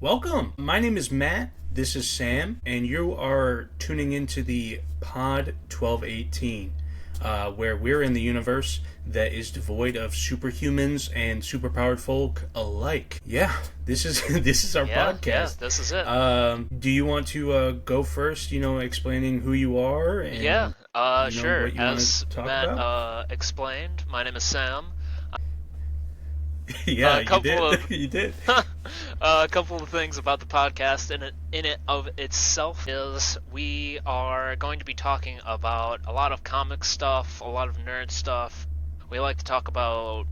Welcome. My name is Matt. This is Sam, and you are tuning into the Pod-1218, where we're in the universe that is devoid of superhumans and superpowered folk alike. Yeah, this is this is our podcast. Yeah, this is it. Do you want to go first? Explaining who you are Yeah, and sure. what you want As to talk Matt about. explained, my name is Sam. Yeah, A you couple did. of You did. a couple of things about the podcast in it of itself is we are going to be talking about a lot of comic stuff, a lot of nerd stuff. We like to talk about,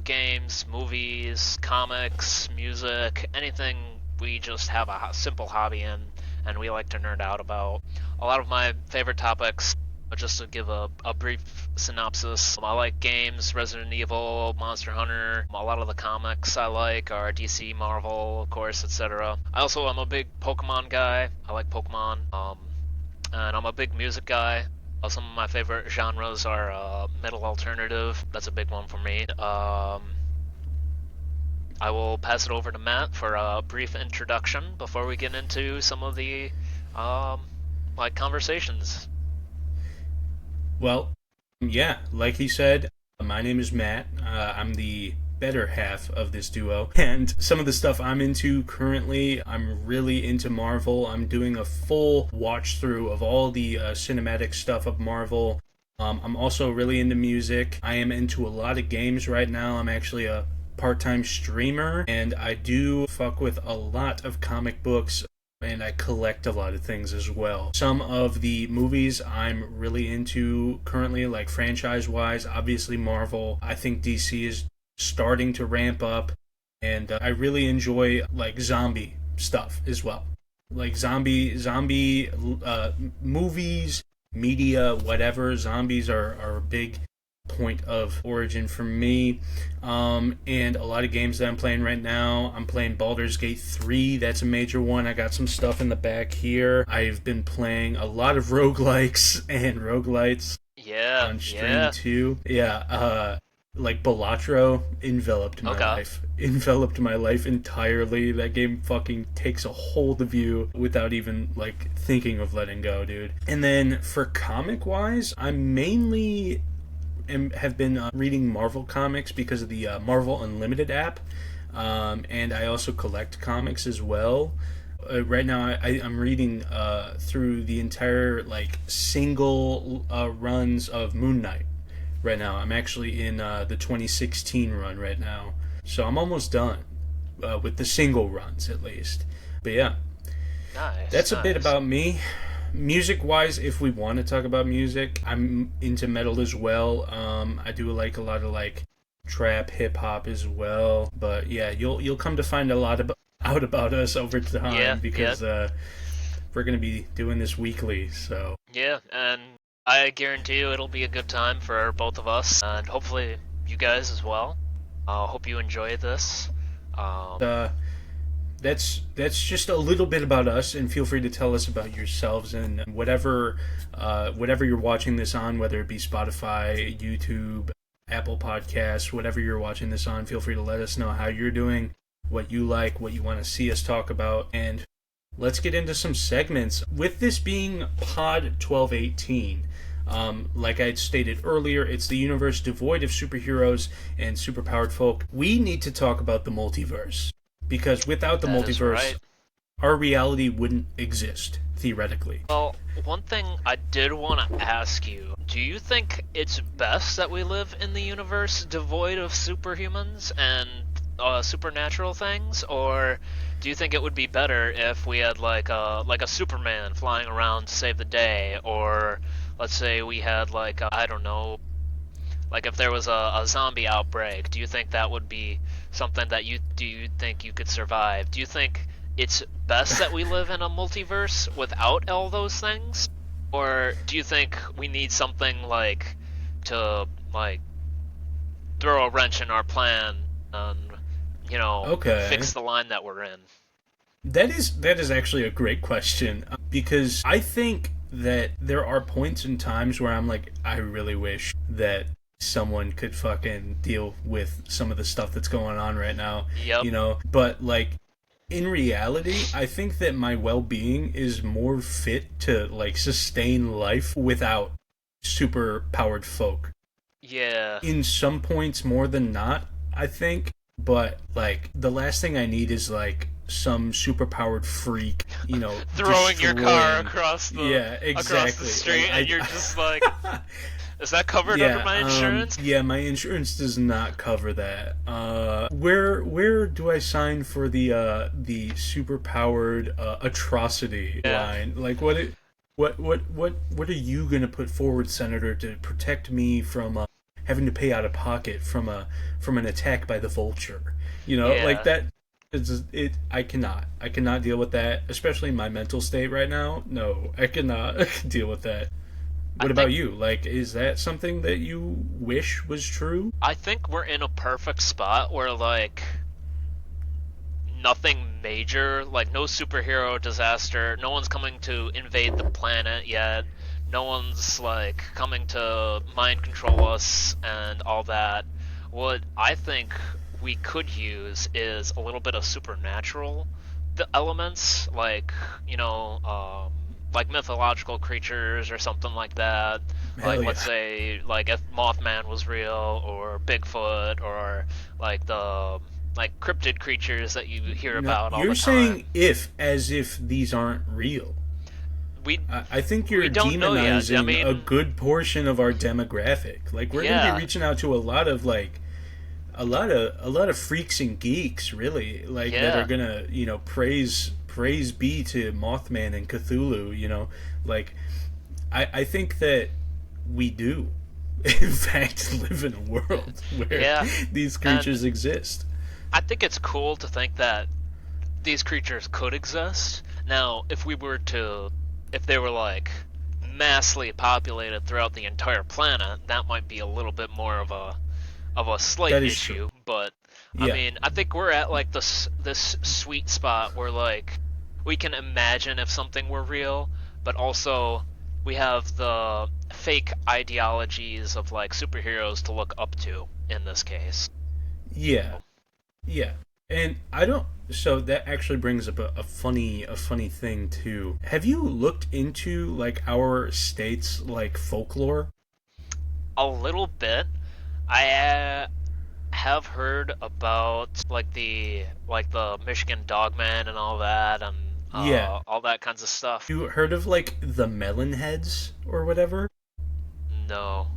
games, movies, comics, music, anything we just have a simple hobby in and we like to nerd out about. A lot of my favorite topics, just to give a brief synopsis, I like games, Resident Evil, Monster Hunter. A lot of the comics I like are DC, Marvel, of course, etc. I also am a big Pokemon guy. I like Pokemon. And I'm a big music guy. Some of my favorite genres are metal alternative. That's a big one for me. I will pass it over to Matt for a brief introduction before we get into some of the conversations. Well, yeah, like he said, my name is Matt. I'm the better half of this duo. And some of the stuff I'm into currently, I'm really into Marvel. I'm doing a full watch through of all the cinematic stuff of Marvel. I'm also really into music. I am into a lot of games right now. I'm actually a part-time streamer, and I do fuck with a lot of comic books, and I collect a lot of things as well. Some of the movies I'm really into currently, like franchise-wise, obviously Marvel. I think DC is starting to ramp up, and I really enjoy like zombie stuff as well. Like zombie movies, media, whatever. Zombies are a big point of origin for me. And a lot of games that I'm playing right now. I'm playing Baldur's Gate 3. That's a major one. I got some stuff in the back here. I've been playing a lot of roguelikes and roguelites Yeah, on stream yeah. too. Yeah, like Balatro enveloped my Okay. life. Enveloped my life entirely. That game fucking takes a hold of you without even like thinking of letting go, dude. And then for comic wise, I'm mainly have been reading Marvel comics because of the Marvel Unlimited app, and I also collect comics as well. Right now, I'm reading through the entire like single runs of Moon Knight. Right now, I'm actually in the 2016 run right now, so I'm almost done with the single runs at least. But yeah, Nice, that's a bit nice. about me. Music wise, if we want to talk about music, I'm into metal as well. I do like a lot of like trap, hip hop as well. But yeah, you'll come to find out about us over Yeah, time yeah, because we're gonna be doing this weekly. So yeah. And I guarantee you it'll be a good time for both of us, and hopefully you guys as well. Hope you enjoy this. Um, uh, that's just a little bit about us, and feel free to tell us about yourselves and whatever you're watching this on, whether it be Spotify, YouTube, Apple Podcasts, whatever you're watching this on. Feel free to let us know how you're doing, what you like, what you want to see us talk about, and let's get into some segments. With this being Pod 1218. Like I had stated earlier, it's the universe devoid of superheroes and superpowered folk. We need to talk about the multiverse. Because without the that is multiverse, right. our reality wouldn't exist, theoretically. Well, one thing I did want to ask you, do you think it's best that we live in the universe devoid of superhumans and supernatural things, or do you think it would be better if we had like a Superman flying around to save the day, or let's say we had like I don't know, like if there was a zombie outbreak, do you think that would be something that you think you could survive? Do you think it's best that we live in a multiverse without all those things? Or do you think we need something like to like throw a wrench in our plan and Okay. fix the line that we're in? That is actually a great question because I think that there are points and times where I'm like, I really wish that someone could fucking deal with some of the stuff that's going on right now, Yep. But like in reality, I think that my well-being is more fit to like sustain life without super powered folk. Yeah. In some points more than not, I think, but like the last thing I need is like some super powered freak, Throwing your car destroying. across the Yeah, across the exactly. street, and you're just like, is that covered under Yeah, my insurance? yeah, my insurance does not cover that. Where do I sign for the super powered atrocity Yeah. line? Like what are you gonna put forward, Senator, to protect me from having to pay out of pocket from an attack by the vulture? Like Yeah. that. I cannot deal with that, especially in my mental state right now. No, I cannot deal with that. I What about think you? Like, is that something that you wish was true? I think we're in a perfect spot where like nothing major, like no superhero disaster, no one's coming to invade the planet yet. No one's like coming to mind control us and all that. What I think we could use is a little bit of supernatural elements, like like mythological creatures or something like that. Hell Like yeah. let's say like if Mothman was real, or Bigfoot, or like the like cryptid creatures that you hear No, about all you're the time. saying if as if these aren't real. We I think we you're don't know yet. I demonizing a mean, good portion of our demographic. Like we're going to be yeah, reaching out to a lot of like a lot of freaks and geeks, really, like that are yeah. gonna praise be to Mothman and Cthulhu. Like I think that we do, in fact, live in a world where Yeah, these and creatures exist. I think it's cool to think that these creatures could exist. Now, if they were like massively populated throughout the entire planet, that might be a little bit more of a slight That is true. issue. But I Yeah, mean, I think we're at like this sweet spot where like we can imagine if something were real, but also we have the fake ideologies of like superheroes to look up to in this case. yeah, yeah. And I don't. So that actually brings up a funny thing too. Have you looked into like our state's like folklore? A little bit. I have heard about like the Michigan Dogman and all that, and Yeah. all that kinds of stuff. You heard of like the melon heads or whatever? No.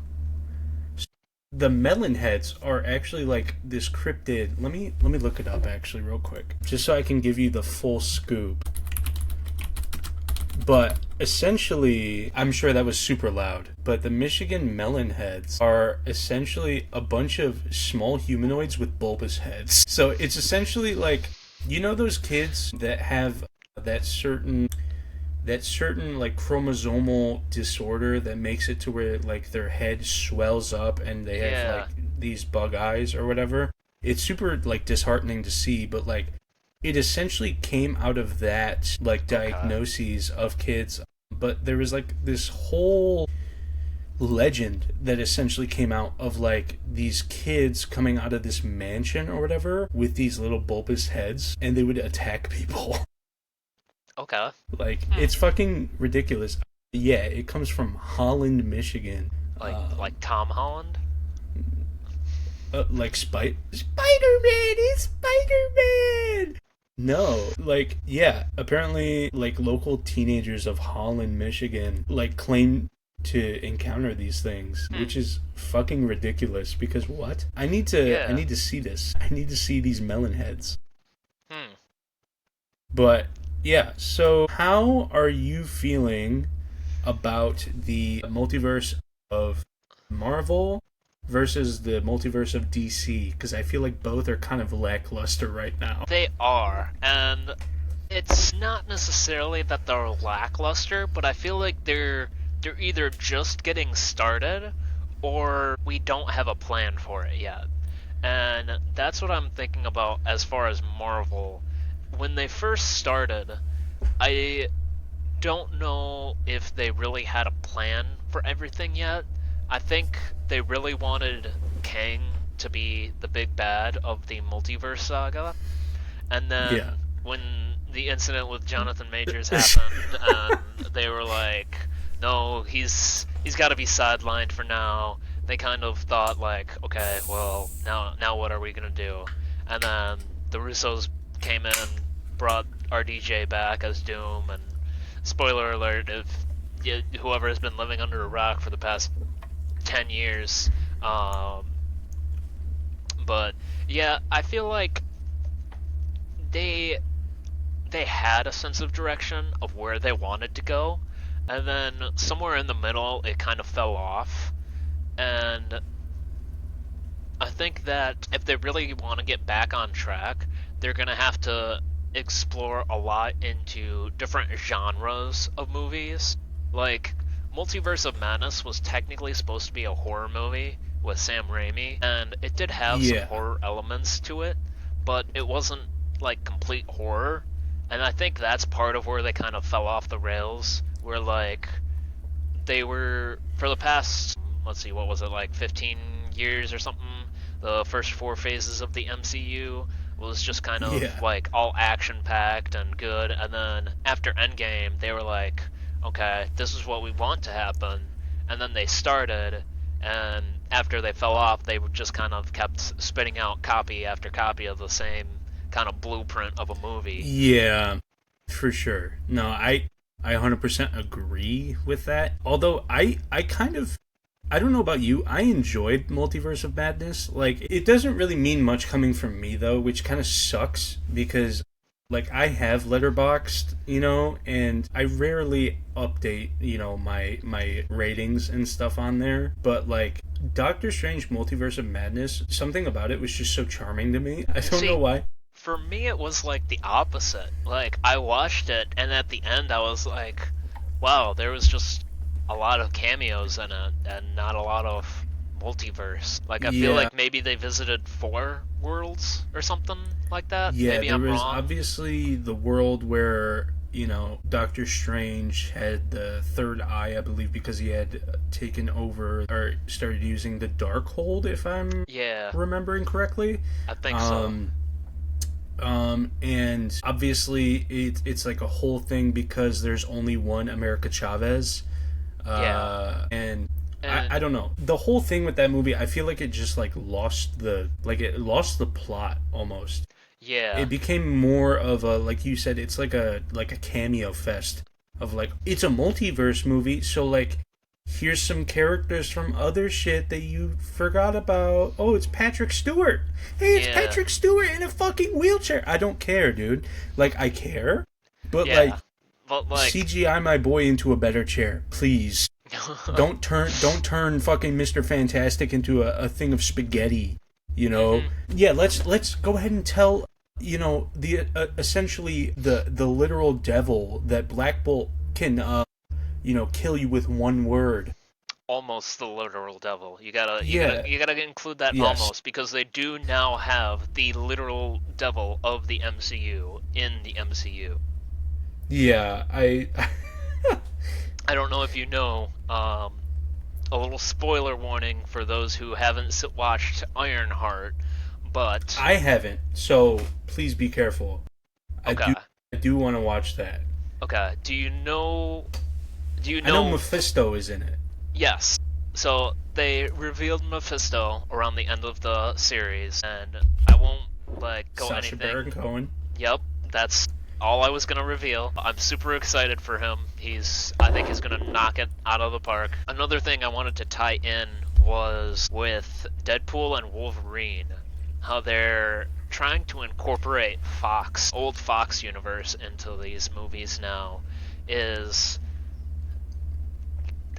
The melon heads are actually like this cryptid. Let me look it up actually real quick, just so I can give you the full scoop. But essentially, I'm sure that was super loud. But the Michigan melon heads are essentially a bunch of small humanoids with bulbous heads. So it's essentially like those kids that have that certain like chromosomal disorder that makes it to where like their head swells up and they have Yeah. like these bug eyes or whatever. It's super like disheartening to see, but like it essentially came out of that like Okay. diagnoses of kids. But there was like this whole legend that essentially came out of like these kids coming out of this mansion or whatever with these little bulbous heads, and they would attack people. Okay. Like Hmm. it's fucking ridiculous. Yeah, it comes from Holland, Michigan. Like Tom Holland. Like Spider-Man is Spider-Man. No, like yeah, apparently like local teenagers of Holland, Michigan, like claim to encounter these things, Hmm. which is fucking ridiculous because what? I Yeah. need to see this. I need to see these melon heads. Hmm. But yeah, so how are you feeling about the multiverse of Marvel versus the multiverse of DC? Because I feel like both are kind of lackluster right now. They are, and it's not necessarily that they're lackluster, but I feel like they're either just getting started or we don't have a plan for it yet. And that's what I'm thinking about as far as Marvel. When they first started, I don't know if they really had a plan for everything yet. I think they really wanted Kang to be the big bad of the multiverse saga, and then Yeah. when the incident with Jonathan Majors happened, and they were like, "No, he's got to be sidelined for now." They kind of thought like, "Okay, well, now what are we gonna do?" And then the Russos came in and brought RDJ back as Doom. And spoiler alert: if whoever has been living under a rock for the past 10 years, but yeah, I feel like they they had a sense of direction of where they wanted to go, and then somewhere in the middle it kind of fell off. And I think that if they really want to get back on track, they're gonna have to explore a lot into different genres of movies. Like, Multiverse of Madness was technically supposed to be a horror movie with Sam Raimi, and it did have some Yeah. horror elements to it, but it wasn't like complete horror. And I think that's part of where they kind of fell off the rails, where like they were for the past, let's see, what was it, like 15 years or something, the first four phases of the MCU was just kind of Yeah. like all action packed and good, and then after Endgame they were like, okay, this is what we want to happen. And then they started, and after they fell off they just kind of kept spitting out copy after copy of the same kind of blueprint of a movie. Yeah, for sure. No, I 100% agree with that. Although I kind of I don't know about you, I enjoyed Multiverse of Madness. Like it doesn't really mean much coming from me though, which kind of sucks because like I have Letterboxd, and I rarely update, my ratings and stuff on there, but like Doctor Strange Multiverse of Madness, something about it was just so charming to me. I don't See, know why. for me it was like the opposite. Like, I watched it and at the end I was like, wow, there was just a lot of cameos in it and not a lot of multiverse. Like, I feel Yeah. like maybe they visited 4 worlds or something like that. Yeah, Maybe there I'm was wrong. obviously the world where, Doctor Strange had the third eye, I believe, because he had taken over or started using the Darkhold, if I'm Yeah, remembering correctly. I think so. Um, and obviously it's like a whole thing because there's only one America Chavez. Yeah. And And I don't know. The whole thing with that movie, I feel like it just like it lost the plot almost. yeah. It became more of a, like you said, it's like a cameo fest of like it's a multiverse movie, so like here's some characters from other shit that you forgot about. Oh, it's Patrick Stewart. Hey, it's Yeah. Patrick Stewart in a fucking wheelchair. I don't care, dude. Like I care, but like Yeah. But like CGI my boy into a better chair, please. Don't turn fucking Mr. Fantastic into a thing of spaghetti. Mhm. Yeah, let's go ahead and tell the essentially the literal devil that Black Bolt can kill you with one word. Almost the literal devil. You gotta you gotta Yeah. you gotta include that Yes. almost, because they do now have the literal devil of the MCU in the MCU. Yeah. I. I don't know if you know. A little spoiler warning for those who haven't watched Ironheart, but I haven't. So please be careful. I okay, do. I do want to watch that. okay. Do you know? Do you I know know? Mephisto is in it. Yes. So they revealed Mephisto around the end of the series, and I won't like go Sacha Baron anything. Cohen. Yep, that's all I was gonna reveal. I'm super excited for him. I think he's gonna knock it out of the park. Another thing I wanted to tie in was with Deadpool and Wolverine, how they're trying to incorporate old Fox universe into these movies now. Is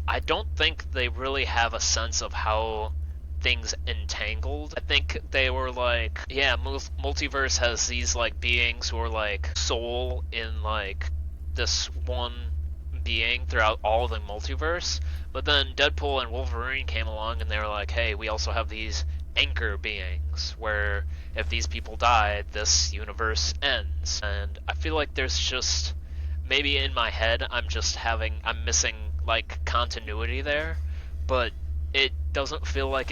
I don't think they really have a sense of how things entangled. I think they were like, yeah, multiverse has these like beings who are like soul in like this one being throughout all of the multiverse. But then Deadpool and Wolverine came along and they were like, hey, we also have these anchor beings where if these people die, this universe ends. And I feel like there's just maybe in my head I'm missing like continuity there, but it doesn't feel like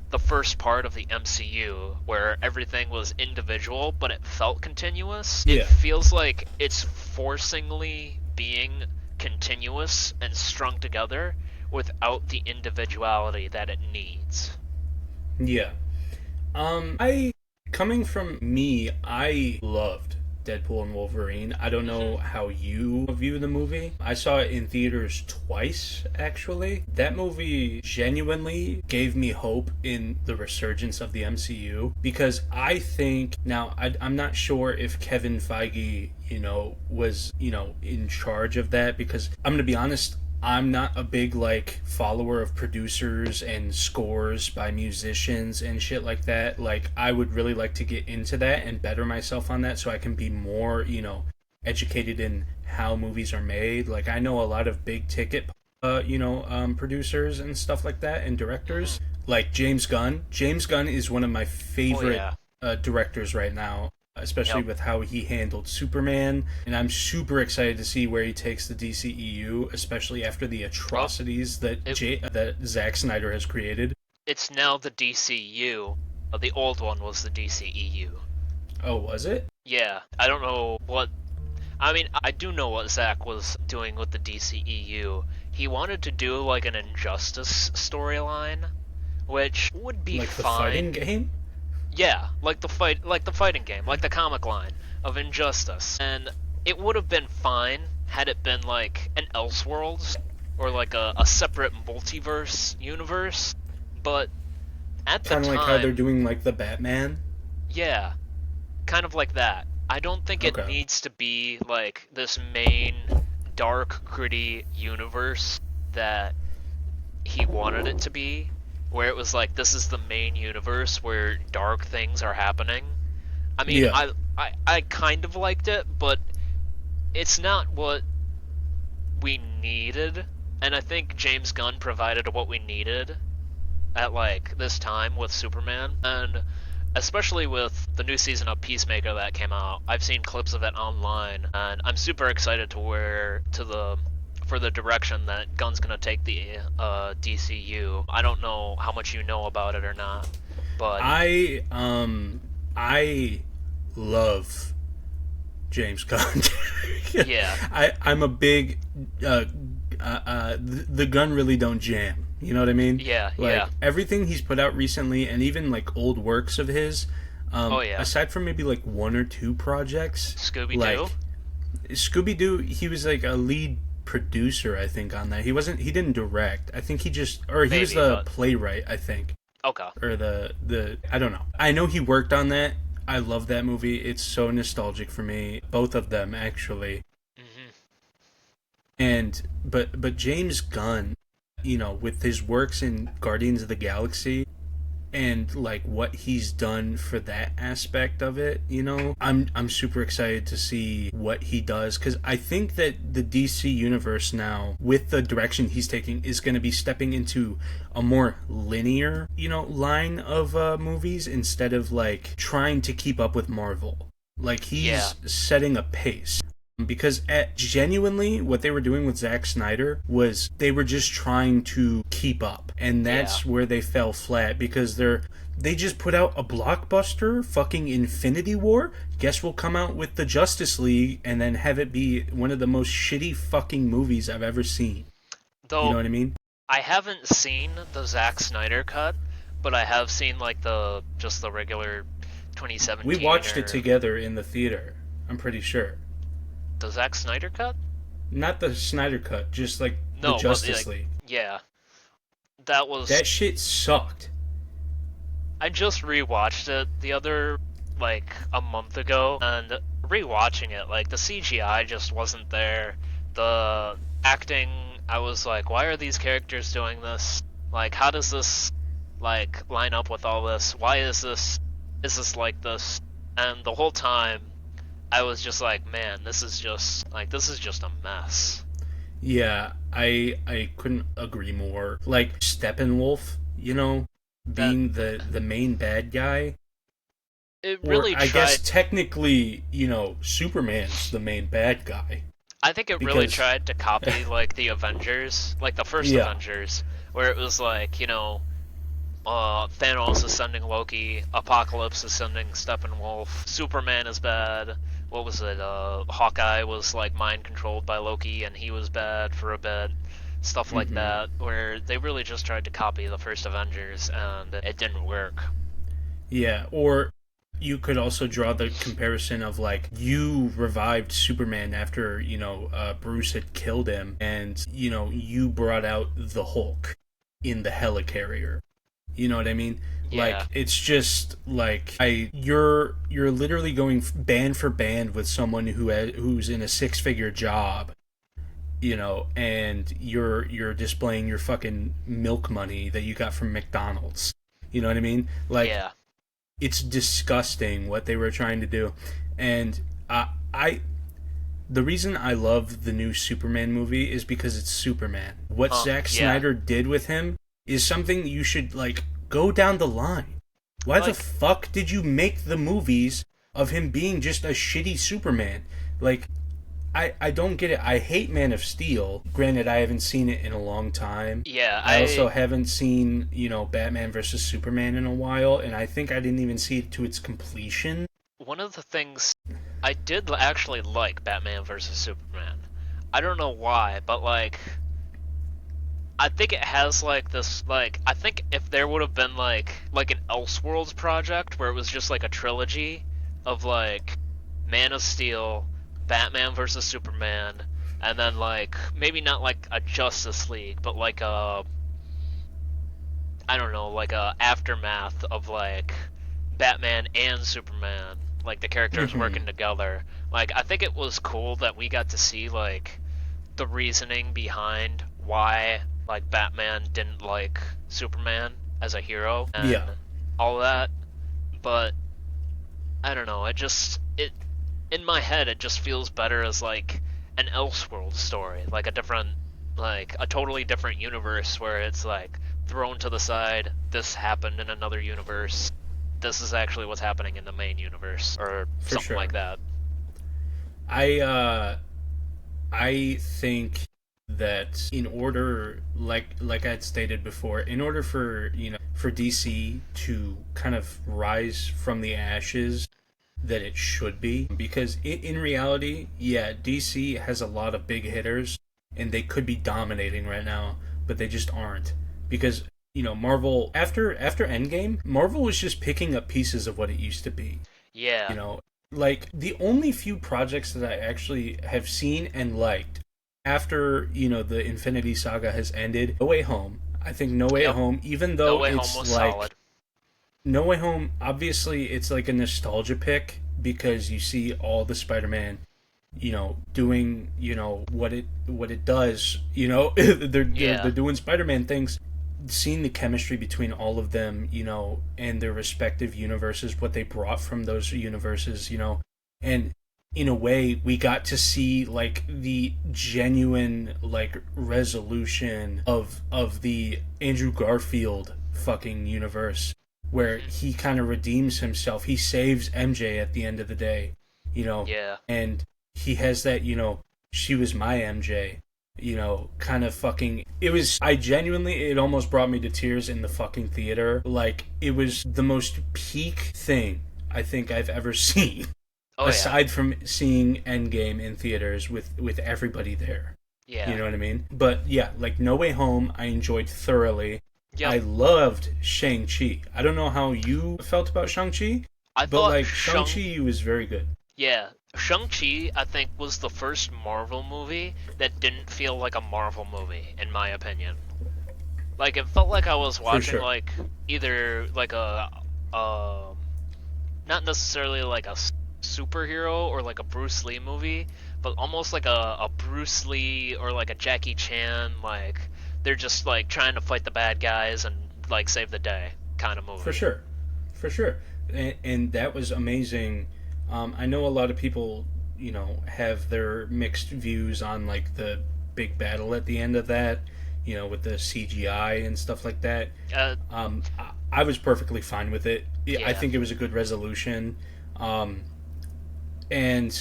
the first part of the MCU where everything was individual but it felt continuous. It Yeah. feels like it's forcingly being continuous and strung together without the individuality that it needs. Yeah. I coming from me, I loved Deadpool and Wolverine. I don't know how you view the movie. I saw it in theaters twice, actually. That movie genuinely gave me hope in the resurgence of the MCU because I think now I'm not sure if Kevin Feige, was, in charge of that because I'm gonna be honest. I'm not a big follower of producers and scores by musicians and shit like that. Like I would really like to get into that and better myself on that so I can be more, educated in how movies are made. Like I know a lot of big ticket producers and stuff like that and directors like James Gunn. James Gunn is one of my favorite directors right now, especially with how he handled Superman. And I'm super excited to see where he takes the DCEU, especially after the atrocities that Zack Snyder has created. It's now the DCU. The old one was the DCEU. Oh, was it? Yeah, I don't know what... I mean, I do know what Zack was doing with the DCEU. He wanted to do, like, an Injustice storyline, which would be like fine. The fighting game? Yeah, like the fighting game, like the comic line of Injustice. And it would have been fine had it been like an Elseworlds or like a separate multiverse universe, but at the time... Kind of like how they're doing like the Batman? Yeah, kind of like that. I don't think it needs to be like this main dark, gritty universe that he wanted it to be, where it was like, this is the main universe where dark things are happening. I mean, yeah. I kind of liked it, but it's not what we needed, and I think James Gunn provided what we needed at, like, this time with Superman, and especially with the new season of Peacemaker that came out. I've seen clips of it online, and I'm super excited for the direction that Gunn's gonna take the DCU. I don't know how much you know about it or not, but I love James Gunn. Yeah, I'm a big the Gunn really don't jam. You know what I mean? Yeah, everything he's put out recently, and even like old works of his. Aside from maybe like one or two projects, Scooby-Doo, he was like a lead producer, I think, on that. He didn't direct. I think he was the playwright, I think. Okay. Or the I don't know. I know he worked on that. I love that movie. It's so nostalgic for me. Both of them, actually. Mm-hmm. But James Gunn, with his works in Guardians of the Galaxy and like what he's done for that aspect of it, I'm super excited to see what he does, because I think that the DC universe now, with the direction he's taking, is going to be stepping into a more linear, line of movies instead of like trying to keep up with Marvel. Like he's setting a pace. Because genuinely, what they were doing with Zack Snyder was they were just trying to keep up. And that's where they fell flat, because they just put out a blockbuster, fucking Infinity War. Guess we'll come out with the Justice League and then have it be one of the most shitty fucking movies I've ever seen. Though, you know what I mean? I haven't seen the Zack Snyder cut, but I have seen like the regular 2017. We watched it together in the theater, I'm pretty sure. The Zack Snyder cut? Not the Snyder cut, just like the Justice League. Yeah. That shit sucked. I just rewatched it the other, a month ago, and rewatching it, the CGI just wasn't there. The acting, I was like, why are these characters doing this? Like, how does this, line up with all this? Why is this like this? And the whole time, I was just like, man, this is just a mess. Yeah, I couldn't agree more. Like Steppenwolf, being the main bad guy. It really I guess technically, Superman's the main bad guy. I think it really tried to copy the Avengers, the first Avengers, where it was Thanos is sending Loki. Apocalypse is sending Steppenwolf. Superman is bad. What was it? Hawkeye was like mind controlled by Loki, and he was bad for a bit. Stuff like Mm-hmm. that, where they really just tried to copy the first Avengers, and it didn't work. Yeah, or you could also draw the comparison of like you revived Superman after Bruce had killed him, and you brought out the Hulk in the helicarrier. You know what I mean? Yeah, Like it's just like you're literally going band for band with someone who's in a six-figure job, and you're displaying your fucking milk money that you got from McDonald's. You know what I mean? Like yeah. it's disgusting what they were trying to do, and I the reason I love the new Superman movie is because it's Superman. What Zack Yeah. Snyder did with him is something you should like go down the line. Why the Like, fuck did you make the movies of him being just a shitty Superman? Like I don't get it. I hate Man of Steel. Granted, I haven't seen it in a long time. yeah, I also haven't seen, Batman versus Superman in a while, and I think I didn't even see it to its completion. one of the things I did actually like Batman versus Superman. I don't know why, but like I think it has like this like I think if there would have been like an Elseworlds project where it was just like a trilogy of like Man of Steel, Batman versus Superman, and then like maybe not like a Justice League, but like a I don't know, like a aftermath of like Batman and Superman, like the characters Mm-hmm. working together. Like I think it was cool that we got to see like the reasoning behind why like Batman didn't like Superman as a hero and Yeah, all that. But I don't know, it in my head it just feels better as like an Elseworld story, like a different like a totally different universe where it's like thrown to the side, this happened in another universe. This is actually what's happening in the main universe or for something like sure. that. I uh I think that in order, like I'd stated before, in order for for DC to kind of rise from the ashes that it should be, because in reality, yeah, DC has a lot of big hitters and they could be dominating right now, but they just aren't, because Marvel, after Endgame, Marvel was just picking up pieces of what it used to be. Yeah. you know like the only few projects that I actually have seen and liked after the Infinity Saga has ended, No Way Home. I think No Way Yep. Home, even No though Way Home it's was like solid. No Way Home, obviously it's like a nostalgia pick because you see all the Spider-Man doing what it does. They're Yeah. doing Spider-Man things. Seeing the chemistry between all of them, and their respective universes, what they brought from those universes, and in a way we got to see like the genuine like resolution of the Andrew Garfield fucking universe, where Hmm. he kind of redeems himself. He saves MJ at the end of the day, Yeah. and he has that, she was my MJ, kind of fucking. It was, I genuinely, it almost brought me to tears in the fucking theater. Like, it was the most peak thing I think I've ever seen, Oh yeah. aside from seeing Endgame in theaters with everybody there. You Yeah. know what I mean? But yeah, like No Way Home, I enjoyed thoroughly. Yep. I loved Shang-Chi. I don't know how you felt about Shang-Chi, I but thought like Shang-Chi was very good. Yeah, Shang-Chi, I think, was the first Marvel movie that didn't feel like a Marvel movie, in my opinion. Like, it felt like I was For watching, sure. like, either, like, not necessarily like a superhero or like a Bruce Lee movie, but almost like a Bruce Lee or like a Jackie Chan, like, they're just, like, trying to fight the bad guys and, like, save the day kind of For movie. sure. For sure. And that was amazing. I know a lot of people, have their mixed views on like the big battle at the end of that, with the CGI and stuff like that. Uh, I was perfectly fine with it. I yeah. think it was a good resolution. Um, and,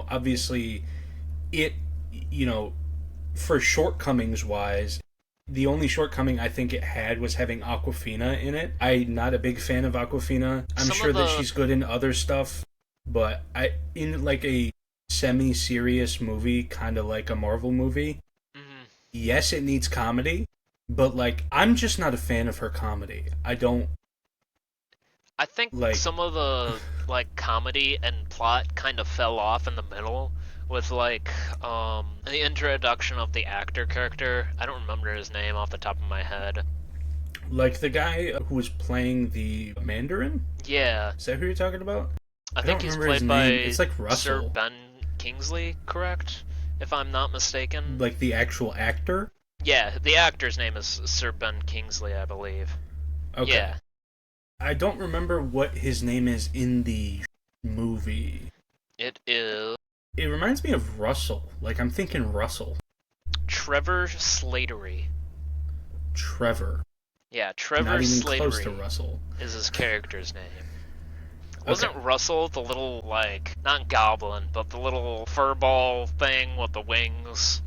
obviously, it, you know, for shortcomings wise, The only shortcoming I think it had was having Aquafina in it. I'm not a big fan of Aquafina. I'm sure that she's good in other stuff, but in like a semi-serious movie, kind of like a Marvel movie, yes, it needs comedy, but like I'm just not a fan of her comedy. I think like some of the like comedy and plot kind of fell off in the middle with like the introduction of the actor character. I don't remember his name off the top of my head. Like the guy who was playing the Mandarin? Yeah. Is that who you're talking about? I think he's played by It's like Russell. Sir Ben Kingsley, correct? If I'm not mistaken. Like the actual actor? Yeah, the actor's name is Sir Ben Kingsley, I believe. Okay. Yeah. I don't remember what his name is in the movie. It is... It reminds me of Russell. Like, I'm thinking Russell. Trevor Slattery. Trevor. Yeah, Trevor Not even Slattery close to Russell. is his character's name. Wasn't Russell the little, like, not goblin, but the little furball thing with the wings?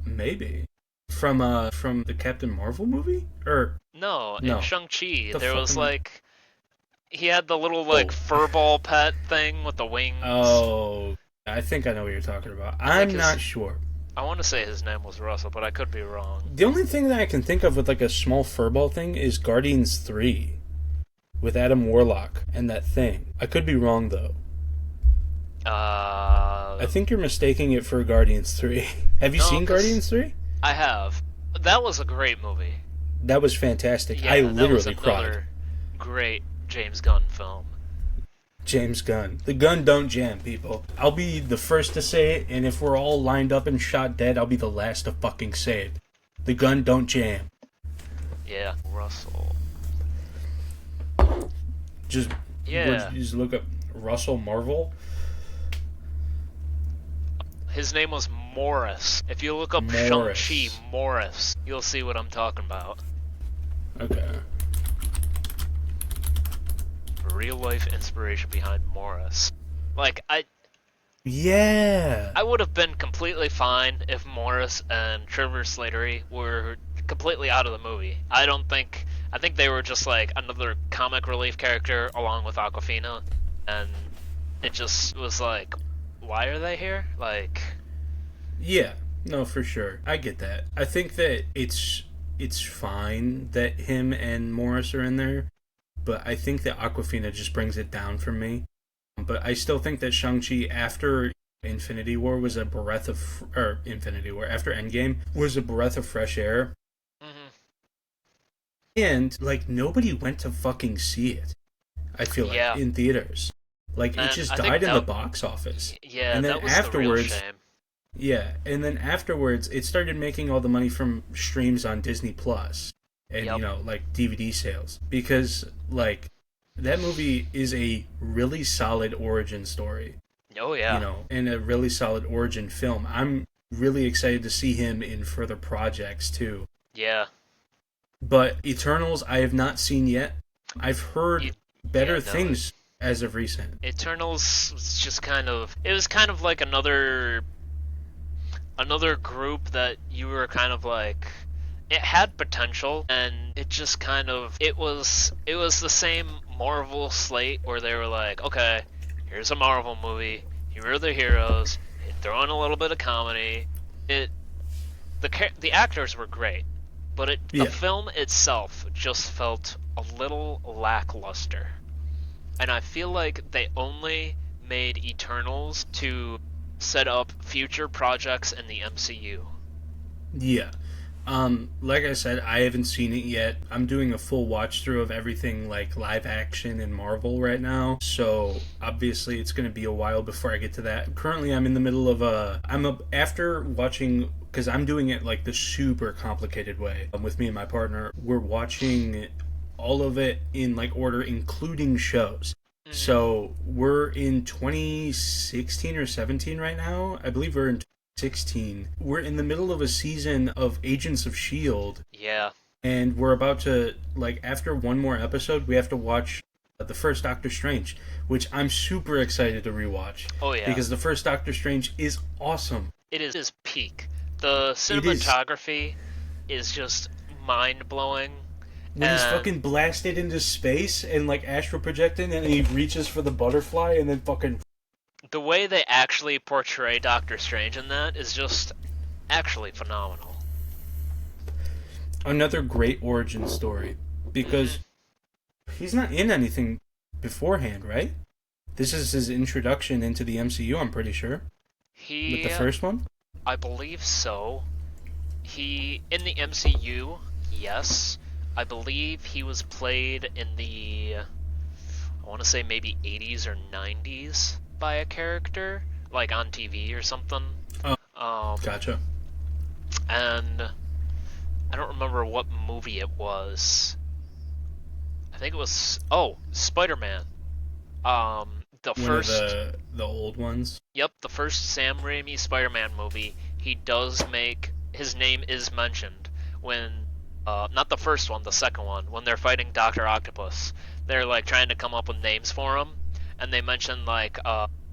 Maybe. From the Captain Marvel movie? No, in Shang-Chi, there was, fucking... like... He had the little, like, furball pet thing with the wings. Oh, I think I know what you're talking about. I'm not sure. I want to say his name was Russell, but I could be wrong. The only thing that I can think of with, like, a small furball thing is Guardians 3. With Adam Warlock and that thing. I could be wrong, though. I think you're mistaking it for Guardians 3. Have you seen Guardians 3? I have. That was a great movie. That was fantastic. Yeah, I literally that was cried. Great James Gunn film. James Gunn. The gun don't jam, people. I'll be the first to say it, and if we're all lined up and shot dead, I'll be the last to fucking say it. The gun don't jam. Yeah, Russell. Just look up Russell Marvel. His name was Morris. If you look up Shang-Chi Morris, you'll see what I'm talking about. Okay. Real life inspiration behind Morris. Like, I would have been completely fine if Morris and Trevor Slattery were completely out of the movie. I think they were just like another comic relief character along with Aquafina, and it just was like, why are they here? Like, yeah, no, for sure, I get that. I think that it's fine that him and Morris are in there, but I think that Aquafina just brings it down for me. But I still think that Shang-Chi after Infinity War was a breath of, or Infinity War after Endgame was a breath of fresh air. And, like, nobody went to fucking see it, I feel like, in theaters. Like, it just died in the box office. Yeah, and then that was afterwards, the real shame. Yeah, and then afterwards, it started making all the money from streams on Disney Plus and, you know, like, DVD sales. Because, like, that movie is a really solid origin story. Oh, yeah. You know, and a really solid origin film. I'm really excited to see him in further projects, too. Yeah. But Eternals, I have not seen yet. I've heard better things as of recent. Eternals was just kind of... It was kind of like another group that you were kind of like... It had potential, and it just kind of... It was the same Marvel slate where they were like, okay, here's a Marvel movie, here are the heroes, throw in a little bit of comedy. The actors were great. But the film itself just felt a little lackluster. And I feel like they only made Eternals to set up future projects in the MCU. Yeah. Like I said, I haven't seen it yet. I'm doing a full watch through of everything like live action and Marvel right now. So obviously it's going to be a while before I get to that. Currently I'm in the middle of after watching, because I'm doing it like the super complicated way with me and my partner. We're watching all of it in like order, including shows. So we're in 2016 or 17 right now. I believe we're in 16. We're in the middle of a season of Agents of S.H.I.E.L.D. Yeah. And we're about to, like, after one more episode, we have to watch the first Doctor Strange, which I'm super excited to rewatch. Oh, yeah. Because the first Doctor Strange is awesome. It is peak. The cinematography is just mind-blowing. When he's fucking blasted into space and, like, astral projecting, and he reaches for the butterfly and then fucking... The way they actually portray Doctor Strange in that is just actually phenomenal. Another great origin story. Because he's not in anything beforehand, right? This is his introduction into the MCU, I'm pretty sure. With the first one? I believe so. In the MCU, yes. I believe he was played in the, I want to say maybe 80s or 90s by a character, like on TV or something. Oh, gotcha. And I don't remember what movie it was. I think it was, Spider-Man. The old ones? Yep, the first Sam Raimi Spider-Man movie. His name is mentioned when, not the first one, the second one, when they're fighting Dr. Octopus. They're, like, trying to come up with names for him, and they mention, like,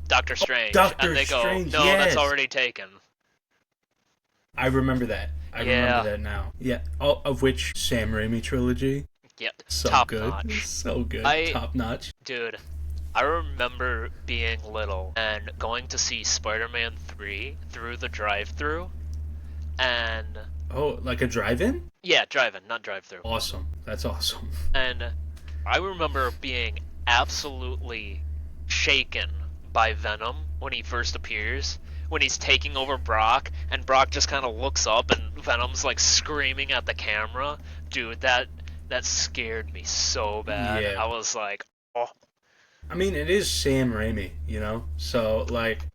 Doctor Strange, and they go, no, that's already taken. I remember that. I remember that now. Yeah, of which Sam Raimi trilogy. Yep, so top good. Notch. So good, top notch. Dude, I remember being little and going to see Spider-Man 3 through the drive-thru, and... Oh, like a drive-in? Yeah, drive-in, not drive-thru. Awesome. That's awesome. And I remember being absolutely shaken by Venom when he first appears, when he's taking over Brock, and Brock just kind of looks up and Venom's like screaming at the camera. Dude, that scared me so bad. Yeah. I was like, oh. I mean, it is Sam Raimi, you know? So, like,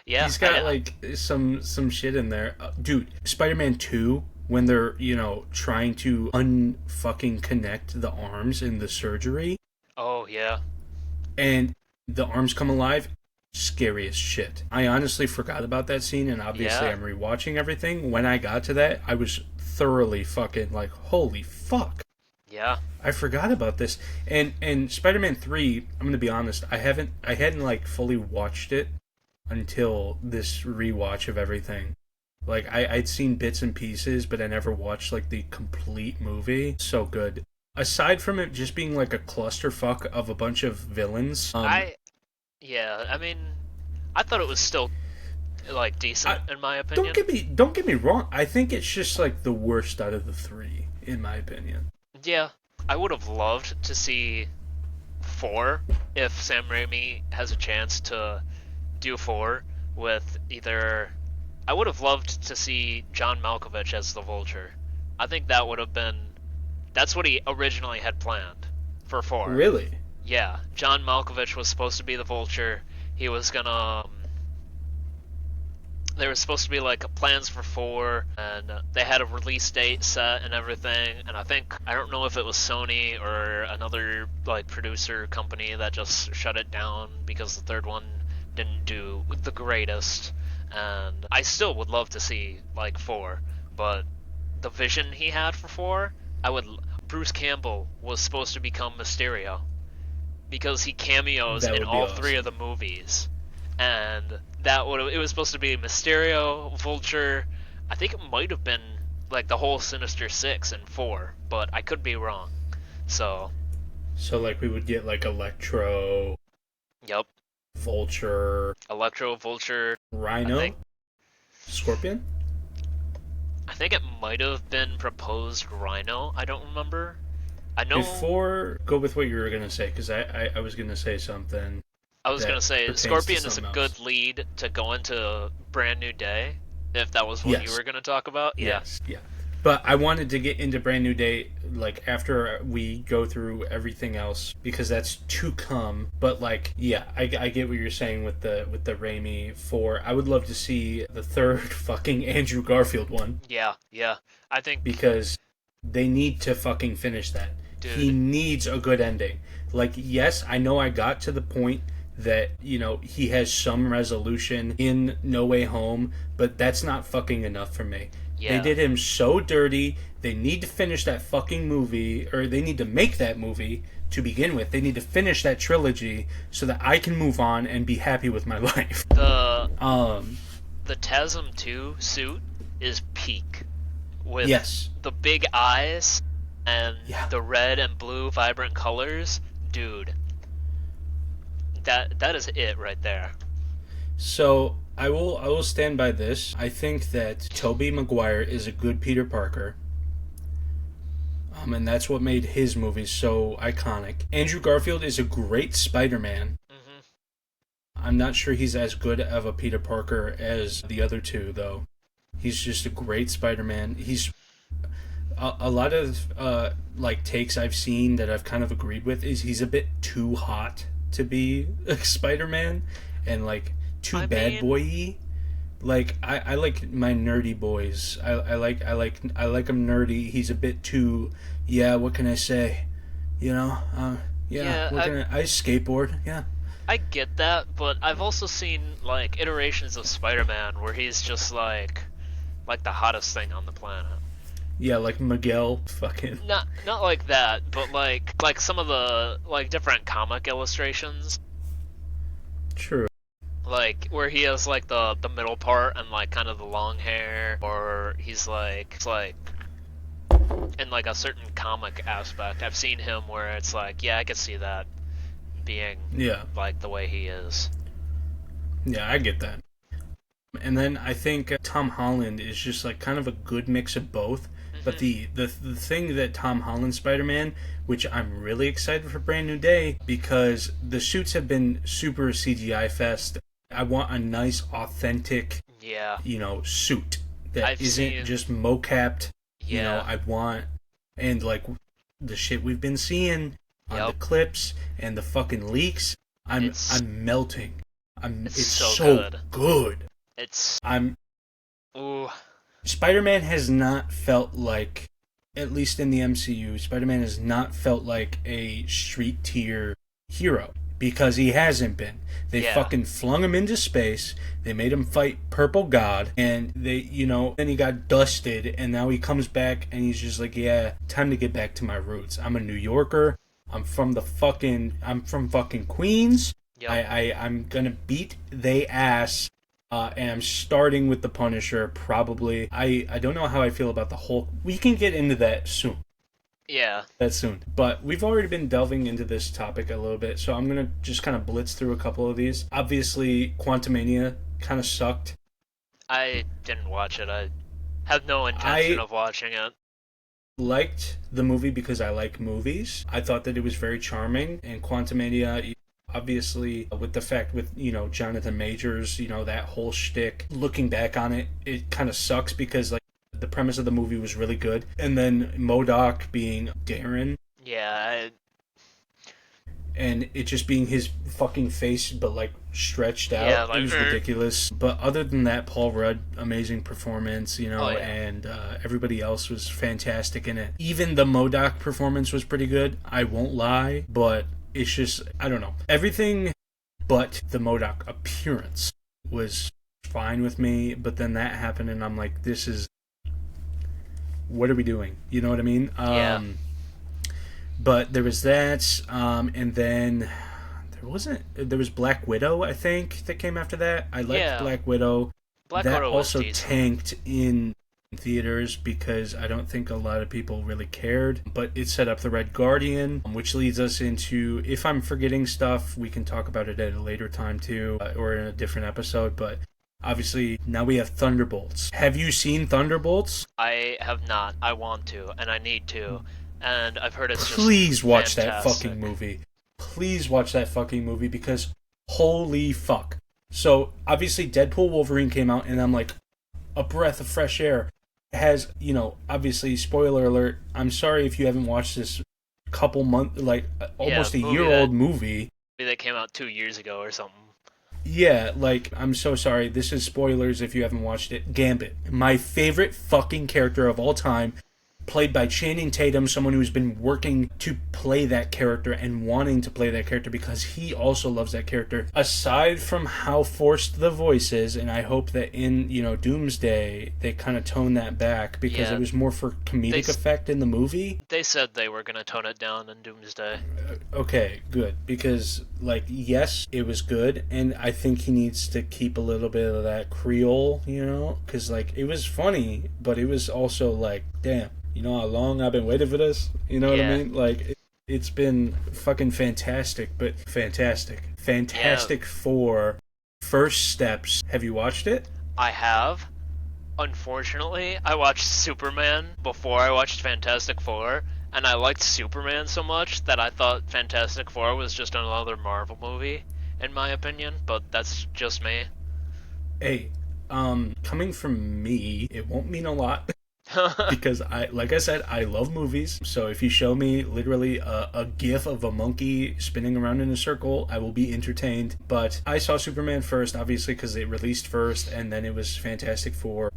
yeah, he's got, like, some shit in there. Dude, Spider-Man 2, when they're, you know, trying to unfucking connect the arms in the surgery. Oh, yeah. And the arms come alive, scary as shit. I honestly forgot about that scene, and obviously I'm rewatching everything. When I got to that, I was thoroughly fucking like, holy fuck. Yeah. I forgot about this. And Spider-Man 3, I'm gonna be honest, I hadn't like fully watched it until this rewatch of everything. Like I'd seen bits and pieces, but I never watched like the complete movie. So good. Aside from it just being like a clusterfuck of a bunch of villains, I mean, I thought it was still like decent in my opinion. Don't get me wrong. I think it's just like the worst out of the three, in my opinion. Yeah, I would have loved to see 4 if Sam Raimi has a chance to do 4 with either. I would have loved to see John Malkovich as the Vulture. I think that would have been. That's what he originally had planned for 4. Really? Yeah, John Malkovich was supposed to be the Vulture. He was gonna. There was supposed to be like plans for 4, and they had a release date set and everything. And I don't know if it was Sony or another like producer company that just shut it down because the third one didn't do the greatest. And I still would love to see like 4, but the vision he had for 4, Bruce Campbell was supposed to become Mysterio because he cameos in all awesome. 3 of the movies, and it was supposed to be Mysterio, Vulture. I think it might have been like the whole Sinister Six in 4, but I could be wrong. So like we would get like Electro. Yep. Vulture. Rhino. Scorpion. I think it might have been proposed Rhino. I don't remember. I know. Before, go with what you were gonna say, because I was gonna say something. I was gonna say Scorpion is a good lead to go into Brand New Day, if that was what you were gonna talk about. Yes. Yeah. But I wanted to get into Brand New Day like after we go through everything else, because that's to come. But like, yeah, I get what you're saying with the Raimi 4. I would love to see the third fucking Andrew Garfield one. Yeah. I think because they need to fucking finish that. Dude. He needs a good ending. Like, yes, I know I got to the point that, you know, he has some resolution in No Way Home, but that's not fucking enough for me. Yeah. They did him so dirty. They need to finish that fucking movie, or they need to make that movie to begin with. They need to finish that trilogy so that I can move on and be happy with my life. The TASM 2 suit is peak. with Yes. the big eyes and Yeah. the red and blue vibrant colors, dude. That is it right there. So I will stand by this. I think that Tobey Maguire is a good Peter Parker. And that's what made his movies so iconic. Andrew Garfield is a great Spider-Man. Hmm. I'm not sure he's as good of a Peter Parker as the other two, though. He's just a great Spider-Man. He's a lot of like takes I've seen that I've kind of agreed with is he's a bit too hot to be a Spider-Man and like too bad boy-y. Like I like my nerdy boys. I like him nerdy. He's a bit too. Yeah, what can I say? You know. Yeah. I skateboard. Yeah. I get that, but I've also seen like iterations of Spider-Man where he's just like the hottest thing on the planet. Yeah, like Miguel. Fucking. Not like that, but like some of the like different comic illustrations. True. Like where he has like the middle part and like kind of the long hair, or he's like it's like in like a certain comic aspect. I've seen him where it's like, yeah, I could see that being like the way he is. Yeah, I get that. And then I think Tom Holland is just like kind of a good mix of both. Mm-hmm. But the thing that Tom Holland Spider-Man, which I'm really excited for Brand New Day, because the suits have been super CGI fest. I want a nice, authentic, suit that isn't just mocapped. Yeah. I want, and like the shit we've been seeing on the clips and the fucking leaks, I'm melting. It's so good. Ooh. Spider-Man has not felt like, at least in the MCU, Spider-Man has not felt like a street tier hero. Because he hasn't been. They fucking flung him into space. They made him fight Purple God. And then he got dusted. And now he comes back and he's just like, yeah, time to get back to my roots. I'm a New Yorker. I'm from fucking Queens. Yep. I'm gonna beat they ass. And I'm starting with the Punisher, probably. I don't know how I feel about the Hulk. We can get into that soon. Yeah. That soon. But we've already been delving into this topic a little bit, so I'm going to just kind of blitz through a couple of these. Obviously, Quantumania kind of sucked. I didn't watch it. I had no intention of watching it. Liked the movie because I like movies. I thought that it was very charming, and Quantumania, obviously, with the fact with, Jonathan Majors, that whole shtick, looking back on it, it kind of sucks because, like, the premise of the movie was really good. And then MODOK being Darren. Yeah. And it just being his fucking face, but, like, stretched out. Yeah, like, it was ridiculous. But other than that, Paul Rudd, amazing performance, and everybody else was fantastic in it. Even the MODOK performance was pretty good. I won't lie, but it's just, I don't know. Everything but the MODOK appearance was fine with me, but then that happened and I'm like, what are we doing? You know what I mean? Yeah. But there was that, and then there was Black Widow, I think, that came after that. I liked Black Widow. Black Widow was also decent. Tanked in theaters because I don't think a lot of people really cared. But it set up the Red Guardian, which leads us into, if I'm forgetting stuff, we can talk about it at a later time too, or in a different episode, but obviously, now we have Thunderbolts. Have you seen Thunderbolts? I have not. I want to, and I need to. And I've heard it's Please watch fantastic. that fucking movie. Please watch that fucking movie because holy fuck. So, obviously, Deadpool Wolverine came out, and I'm like, a breath of fresh air. It has, obviously, spoiler alert, I'm sorry if you haven't watched this couple months, like, almost a year-old movie. That came out 2 years ago or something. Yeah, like, I'm so sorry. This is spoilers if you haven't watched it. Gambit. My favorite fucking character of all time. played by Channing Tatum, someone who's been working to play that character and wanting to play that character because he also loves that character. Aside from how forced the voice is, and I hope that in, Doomsday, they kind of tone that back because it was more for comedic effect in the movie. They said they were going to tone it down in Doomsday. Okay, good. Because, yes, it was good, and I think he needs to keep a little bit of that Creole, because, it was funny, but it was also damn, how long I've been waiting for this? You know what I mean? It's been fucking fantastic, but fantastic. Fantastic Four, First Steps. Have you watched it? I have. Unfortunately, I watched Superman before I watched Fantastic Four, and I liked Superman so much that I thought Fantastic Four was just another Marvel movie, in my opinion, but that's just me. Hey, coming from me, it won't mean a lot. Because like I said, I love movies. So if you show me literally a gif of a monkey spinning around in a circle, I will be entertained. But I saw Superman first, obviously, because it released first, and then it was Fantastic Four.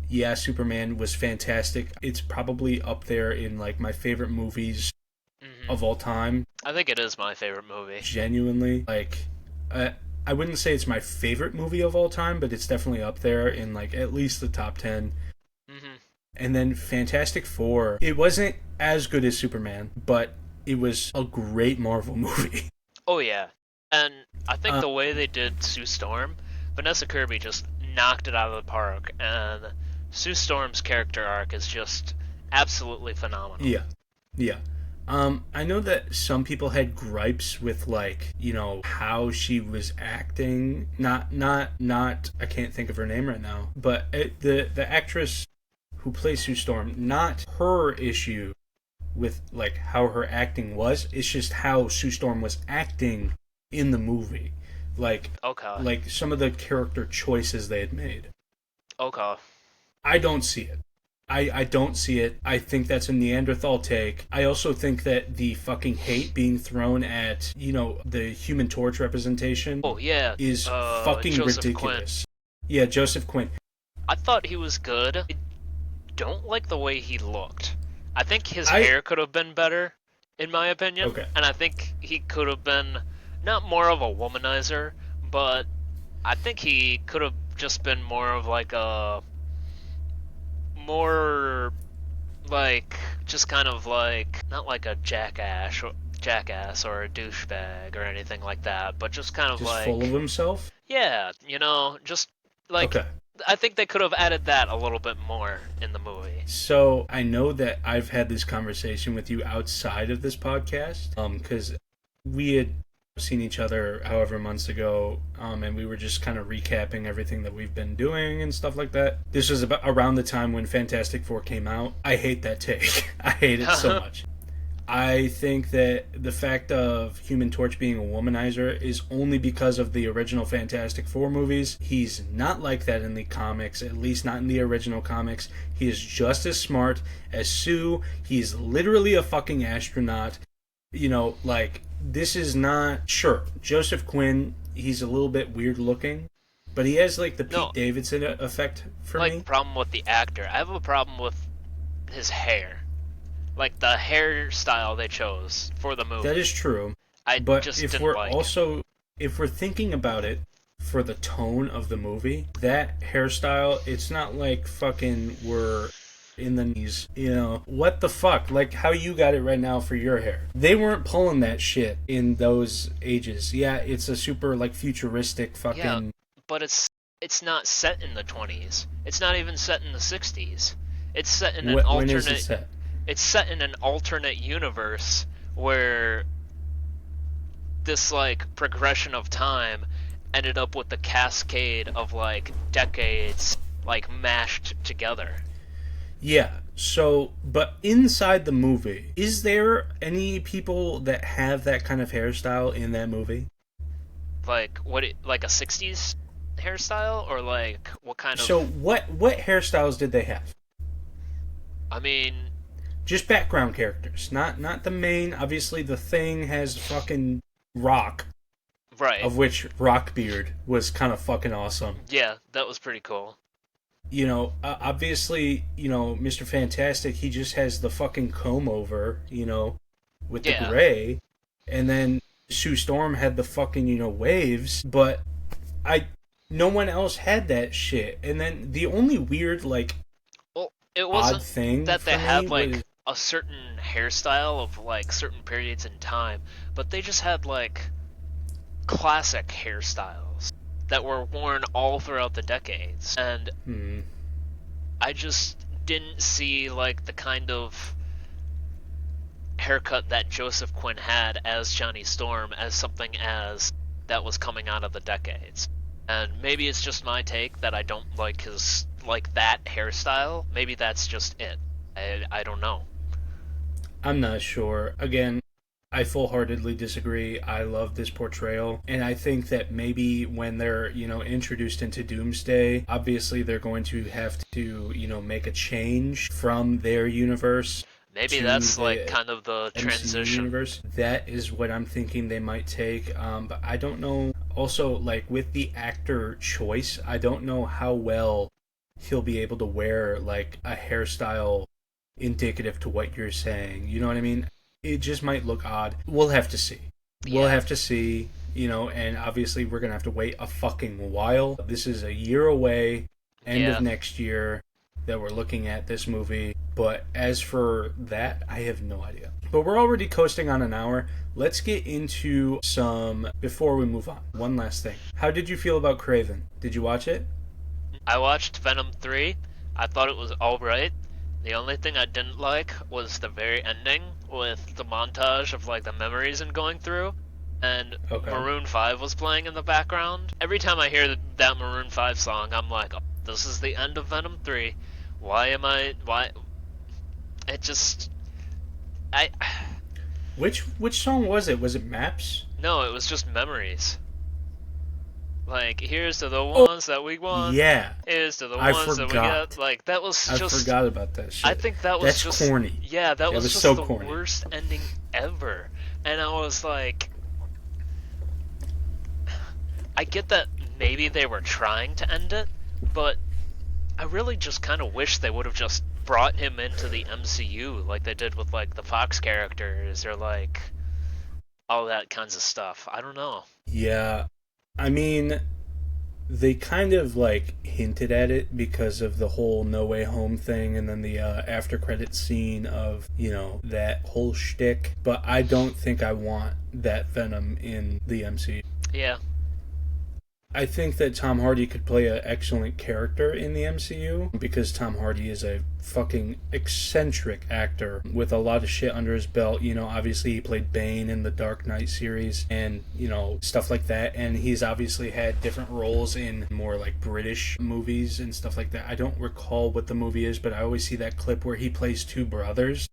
Yeah, Superman was fantastic. It's probably up there in my favorite movies of all time. I think it is my favorite movie. Genuinely, I wouldn't say it's my favorite movie of all time, but it's definitely up there in at least the top 10. And then Fantastic Four, it wasn't as good as Superman, but it was a great Marvel movie. Oh yeah, and I think the way they did Sue Storm, Vanessa Kirby just knocked it out of the park, and Sue Storm's character arc is just absolutely phenomenal. Yeah. I know that some people had gripes with how she was acting. Not. I can't think of her name right now, but the actress who plays Sue Storm, not her issue with how her acting was. It's just how Sue Storm was acting in the movie. Some of the character choices they had made. Okay. I don't see it. I don't see it. I think that's a Neanderthal take. I also think that the fucking hate being thrown at, the Human Torch representation is fucking Joseph ridiculous. Quinn. Yeah, Joseph Quinn. I thought he was good. I don't like the way he looked. I think his hair could have been better, in my opinion. Okay. And I think he could have been not more of a womanizer, but I think he could have just been more of just kind of not like a jackass or a douchebag or anything like that, but just kind of just full of himself? Yeah, just okay. I think they could have added that a little bit more in the movie. So I know that I've had this conversation with you outside of this podcast, because we had seen each other however months ago, and we were just kind of recapping everything that we've been doing and stuff like that. This was about around the time when Fantastic Four came out. I hate that take. I hate it so much. I think that the fact of Human Torch being a womanizer is only because of the original Fantastic Four movies. He's not like that in the comics, at least not in the original comics. He is just as smart as Sue. He's literally a fucking astronaut. This is not... Sure, Joseph Quinn, he's a little bit weird looking, but he has, the Pete Davidson effect for me. Problem with the actor. I have a problem with his hair. The hairstyle they chose for the movie. That is true. But if we're thinking about it for the tone of the movie, that hairstyle, it's not fucking we're in the knees. What the fuck? How you got it right now for your hair. They weren't pulling that shit in those ages. Yeah, it's a super futuristic fucking... Yeah, but it's not set in the 20s. It's not even set in the 60s. It's set in an alternate... When is it set? It's set in an alternate universe where this progression of time ended up with the cascade of decades mashed together. Yeah. So, but inside the movie, is there any people that have that kind of hairstyle in that movie? A 60s hairstyle, or what kind of... So what hairstyles did they have? I mean... Just background characters, not the main. Obviously, the Thing has fucking Rock, right? Of which Rockbeard was kind of fucking awesome. Yeah, that was pretty cool. Obviously, Mr. Fantastic, he just has the fucking comb over, with the Yeah. gray, and then Sue Storm had the fucking, waves, but I no one else had that shit. And then the only weird, like, Well, it odd wasn't thing that they for me had was like a certain hairstyle of like certain periods in time, but they just had like classic hairstyles that were worn all throughout the decades. And hmm, I just didn't see like the kind of haircut that Joseph Quinn had as Johnny Storm as something as that was coming out of the decades. And maybe it's just my take that I don't like his like that hairstyle. Maybe that's just it. I don't know. I'm not sure. Again, I full-heartedly disagree. I love this portrayal, and I think that maybe when they're, introduced into Doomsday, obviously they're going to have to, make a change from their universe Maybe to that's like the kind of the MCU transition. universe. That is what I'm thinking they might take. But I don't know. Also, like with the actor choice, I don't know how well he'll be able to wear like a hairstyle indicative to what you're saying. You know what I mean? It just might look odd. We'll have to see. We'll Yeah. have to see, and obviously we're going to have to wait a fucking while. This is a year away, end of Yeah. next year, that we're looking at this movie. But as for that, I have no idea. But we're already coasting on an hour. Let's get into some, before we move on, one last thing. How did you feel about Craven? Did you watch it? I watched Venom 3. I thought it was alright. The only thing I didn't like was the very ending with the montage of like the memories and going through, and Okay. Maroon 5 was playing in the background. Every time I hear that Maroon 5 song, I'm like, oh, this is the end of Venom 3. Why it just I Which song was it? Was it Maps? no, it was just memories. Like, here's to the Oh, ones that we want. yeah. Here's to the I ones that we forgot. get. Like, that was I just. forgot about that shit. I think that was That's just. corny. Yeah, that It was was just so the corny. worst ending ever. And I was like. I get that maybe they were trying to end it, but I really just kind of wish they would have just brought him into the MCU like they did with, like, the Fox characters or, like, all that kinds of stuff. I don't know. Yeah. I mean, they kind of like hinted at it because of the whole No Way Home thing and then the after credit scene of, that whole shtick. But I don't think I want that Venom in the MCU. Yeah. I think that Tom Hardy could play an excellent character in the MCU because Tom Hardy is a fucking eccentric actor with a lot of shit under his belt. Obviously he played Bane in the Dark Knight series and, stuff like that. And he's obviously had different roles in more like British movies and stuff like that. I don't recall what the movie is, but I always see that clip where he plays two brothers.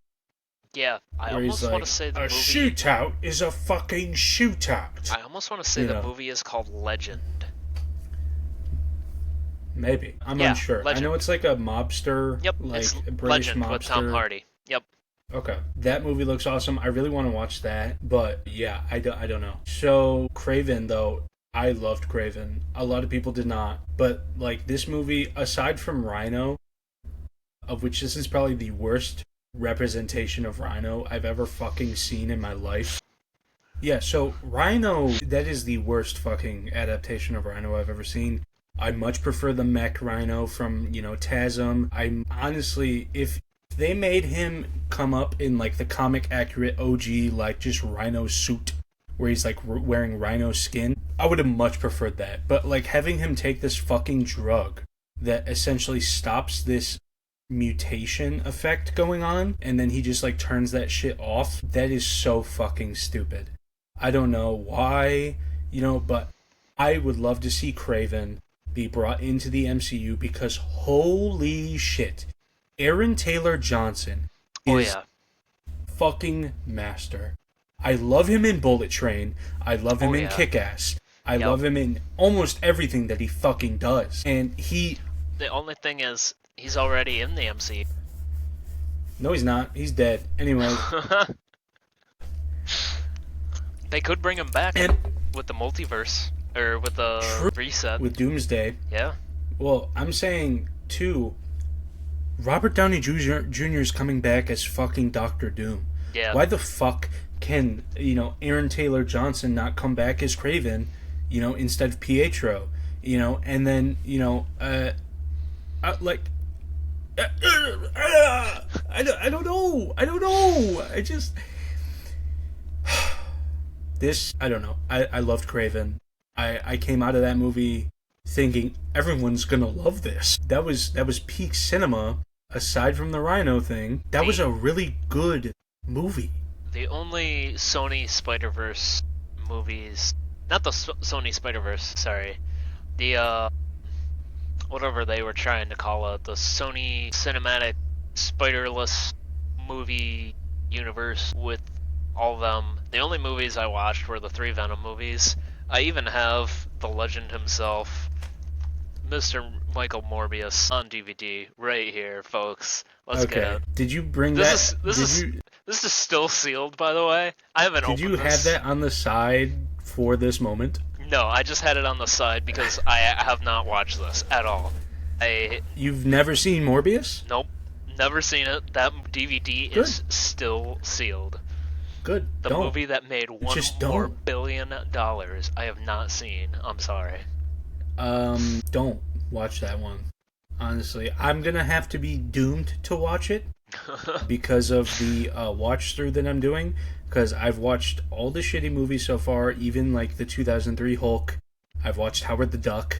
Yeah, I Where he's almost like, want to say the a movie. shootout is a fucking shootout. I almost want to say You the know. movie is called Legend. Maybe. I'm Yeah, unsure. Legend. I know it's like a mobster, Yep, like it's a British Legend mobster. with Tom Hardy. Yep. Okay. That movie looks awesome. I really want to watch that. But yeah, I don't know. So, Craven, though, I loved Craven. A lot of people did not. But, like, this movie, aside from Rhino, of which this is probably the worst representation of Rhino I've ever fucking seen in my life. Yeah, so Rhino, that is the worst fucking adaptation of Rhino I've ever seen. I much prefer the mech Rhino from, TASM. I'm honestly, if they made him come up in like the comic accurate OG, like just Rhino suit, where he's like wearing Rhino skin, I would have much preferred that. But like having him take this fucking drug that essentially stops this mutation effect going on, and then he just like turns that shit off, that is so fucking stupid. I don't know why, but I would love to see Craven be brought into the MCU because holy shit, Aaron Taylor Johnson Oh is yeah. fucking master. I love him in Bullet Train. I love him Oh, in yeah. Kick-Ass. I Yep. love him in almost everything that he fucking does. And he... The only thing is, he's already in the MCU. No, he's not. He's dead. Anyway. They could bring him back And with the multiverse or with the True. reset. With Doomsday. Yeah. Well, I'm saying Two, Robert Downey Jr. is coming back as fucking Doctor Doom. Yeah. Why the fuck can, Aaron Taylor Johnson not come back as Kraven, instead of Pietro, and then, I don't know. I just... This, I don't know. I loved Kraven. I came out of that movie thinking everyone's gonna love this. That was peak cinema. Aside from the Rhino thing, that was a really good movie. The only Sony Spider-Verse movies, not the Sony Spider-Verse, sorry, the whatever they were trying to call it, the Sony Cinematic Spider-less movie universe with all of them. The only movies I watched were the 3 Venom movies. I even have the legend himself, Mr. Michael Morbius, on DVD right here, folks. Let's get it. Did you bring that? This is still sealed, by the way. I haven't opened this. Did you have that on the side for this moment? No, I just had it on the side because I have not watched this at all. You've never seen Morbius? Nope, never seen it. That DVD is still sealed. Good. The movie that made $1 billion, I have not seen. I'm sorry. Don't watch that one. Honestly, I'm gonna have to be doomed to watch it because of the watch through that I'm doing. Because I've watched all the shitty movies so far, even like the 2003 Hulk. I've watched Howard the Duck.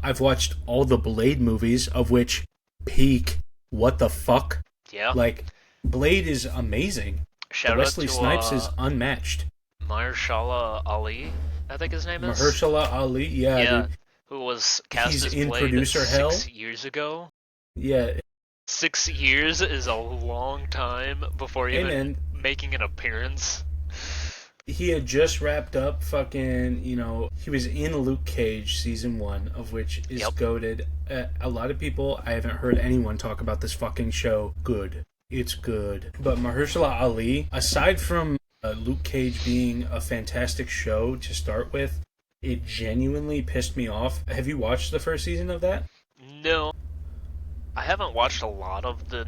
I've watched all the Blade movies, of which peak. What the fuck? Yeah. Like, Blade is amazing. Wesley Snipes is unmatched. Mahershala Ali, I think his name is. Mahershala Ali, yeah. Dude. Who was cast as in Blade Producer 6 Hell? years ago. Yeah. 6 years is a long time before even making an appearance. He had just wrapped up fucking, he was in Luke Cage season 1, of which is goated. A lot of people, I haven't heard anyone talk about this fucking show. Good. It's good. But Mahershala Ali, aside from Luke Cage being a fantastic show to start with, it genuinely pissed me off. Have you watched the first season of that? No. I haven't watched a lot of the,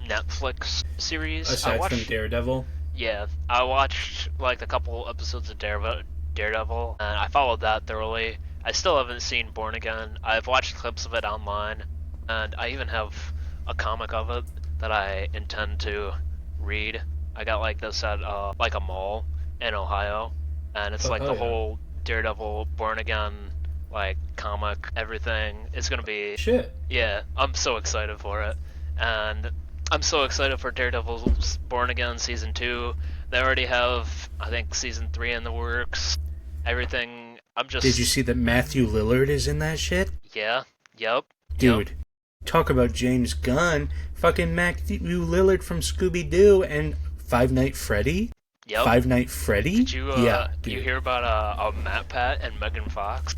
Netflix series. Aside from Daredevil? Yeah. I watched, a couple episodes of Daredevil, and I followed that thoroughly. I still haven't seen Born Again. I've watched clips of it online, and I even have a comic of it that I intend to read. I got this at a mall in Ohio, and it's the whole Daredevil Born Again comic, everything. It's gonna be shit. Yeah, I'm so excited for it, and I'm so excited for Daredevil's Born Again season 2. They already have, I think, season 3 in the works. Everything. Did you see that Matthew Lillard is in that shit? Yeah. Yep. Dude. Yep. Talk about James Gunn, fucking Matthew Lillard from Scooby-Doo and Five Nights at Freddy. Yep. Five Nights at Freddy. Did you you hear about Matt Pat and Megan Fox?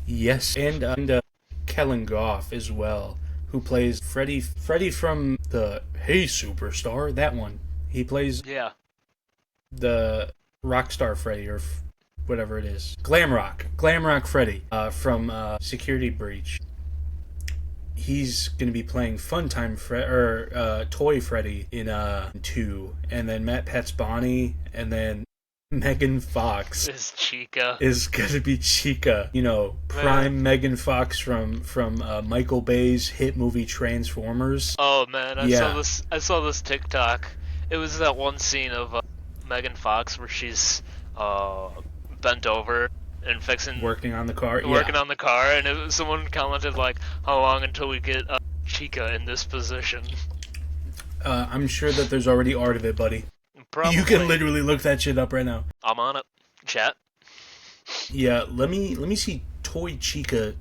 Yes, and Kellen Goff as well, who plays Freddy from the Hey Superstar. That one. He plays the Rockstar Freddy or whatever it is. Glam Rock Freddy from Security Breach. He's going to be playing Funtime Toy Freddy in 2, and then Matt Pat's Bonnie, and then Megan Fox is Chica. Is going to be Chica. Prime Megan Fox from Michael Bay's hit movie Transformers. Oh man, I saw this TikTok. It was that one scene of Megan Fox where she's bent over and working on the car, and someone commented how long until we get Chica in this position? I'm sure that there's already art of it, buddy. Probably. You can literally look that shit up right now. I'm on it. Chat. Yeah, let me see Toy Chica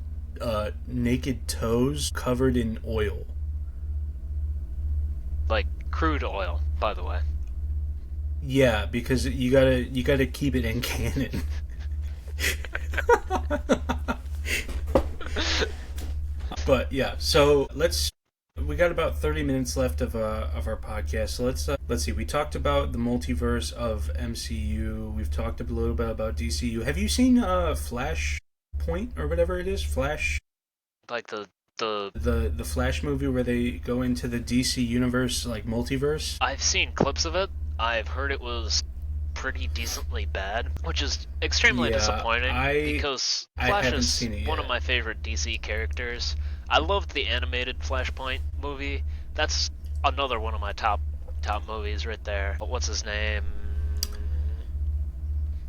naked toes covered in oil. Crude oil, by the way. Yeah, because you gotta keep it in canon. But yeah, so we got about 30 minutes left of our podcast. So let's see. We talked about the multiverse of MCU. We've talked a little bit about DCU. Have you seen Flash Point or whatever it is? Flash. The The Flash movie where they go into the DC universe, like multiverse. I've seen clips of it. I've heard it was pretty decently bad, which is extremely disappointing because Flash haven't is seen it one yet. of my favorite DC characters. I loved the animated Flashpoint movie. That's another one of my top movies right there. But what's his name?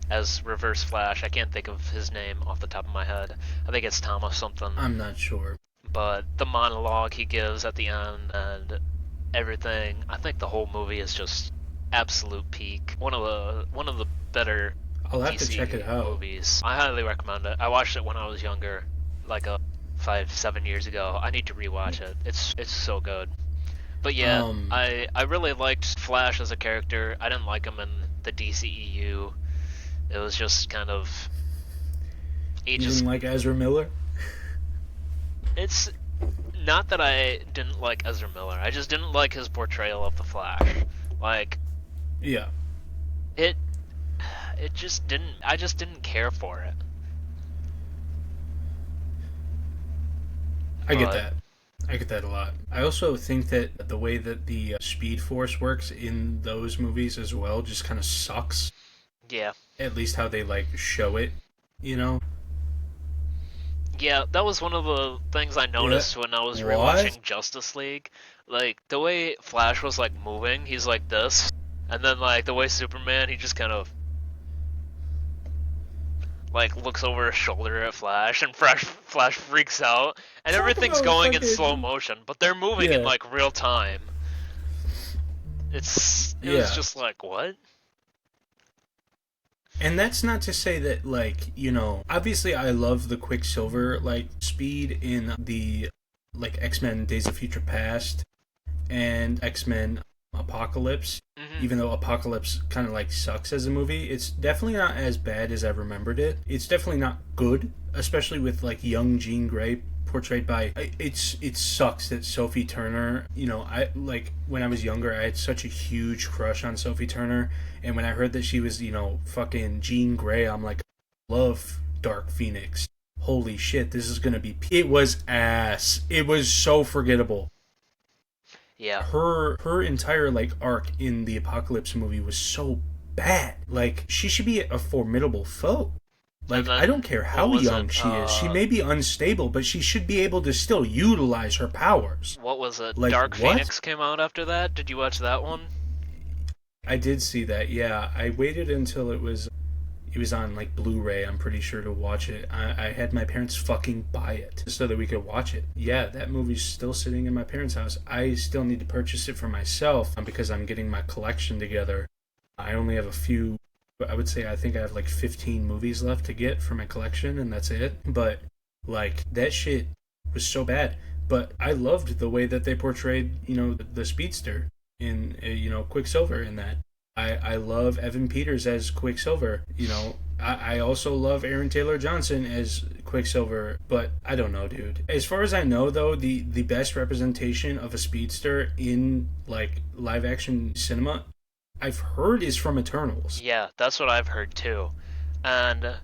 As Reverse Flash, I can't think of his name off the top of my head. I think it's Thomas something. I'm not sure. But the monologue he gives at the end and everything, I think the whole movie is just absolute peak. One of the better I'll have DC to check it out. movies. I highly recommend it. I watched it when I was younger, like 5-7 years ago. I need to rewatch it. It's so good. But yeah, I really liked Flash as a character. I didn't like him in the DCEU. It was just kind of. You didn't like Ezra Miller? It's not that I didn't like Ezra Miller. I just didn't like his portrayal of the Flash. Like, yeah, it just didn't. I just didn't care for it. I get that. I get that a lot. I also think that the way that the Speed Force works in those movies as well just kind of sucks. Yeah. At least how they like show it, you know. Yeah, that was one of the things I noticed when I was rewatching Justice League. Like, the way Flash was, like, moving, he's like this. And then, like, the way Superman, he just kind of, like, looks over his shoulder at Flash, and Flash freaks out. And everything's going in slow motion, but they're moving in, like, real time. It was just like, what? And that's not to say that, like, you know, obviously I love the Quicksilver, like, speed in the, like, X-Men Days of Future Past and X-Men Apocalypse. Mm-hmm. Even though Apocalypse kind of, like, sucks as a movie, it's definitely not as bad as I remembered it. It's definitely not good, especially with, like, young Jean Grey portrayed by... It sucks that Sophie Turner, you know, when I was younger, I had such a huge crush on Sophie Turner, and when I heard that she was, you know, fucking Jean Grey, I'm like, I love Dark Phoenix. Holy shit, this is gonna be... It was ass. It was so forgettable. Yeah. Her entire, like, arc in the Apocalypse movie was so bad. Like, she should be a formidable foe. Like, then, I don't care how young she is. She may be unstable, but she should be able to still utilize her powers. What was it? Like, Dark Phoenix came out after that? Did you watch that one? I did see that, yeah. I waited until it was on, like, Blu-ray, I'm pretty sure, to watch it. I had my parents fucking buy it so that we could watch it. Yeah, that movie's still sitting in my parents' house. I still need to purchase it for myself because I'm getting my collection together. I only have a few... I would say I think I have like 15 movies left to get for my collection, and that's it. But, like, that shit was so bad. But I loved the way that they portrayed, you know, the speedster in, you know, Quicksilver in that. I love Evan Peters as Quicksilver. You know, I also love Aaron Taylor Johnson as Quicksilver. But I don't know, dude. As far as I know, though, the best representation of a speedster in, like, live-action cinema I've heard is from Eternals. Yeah, that's what I've heard too. And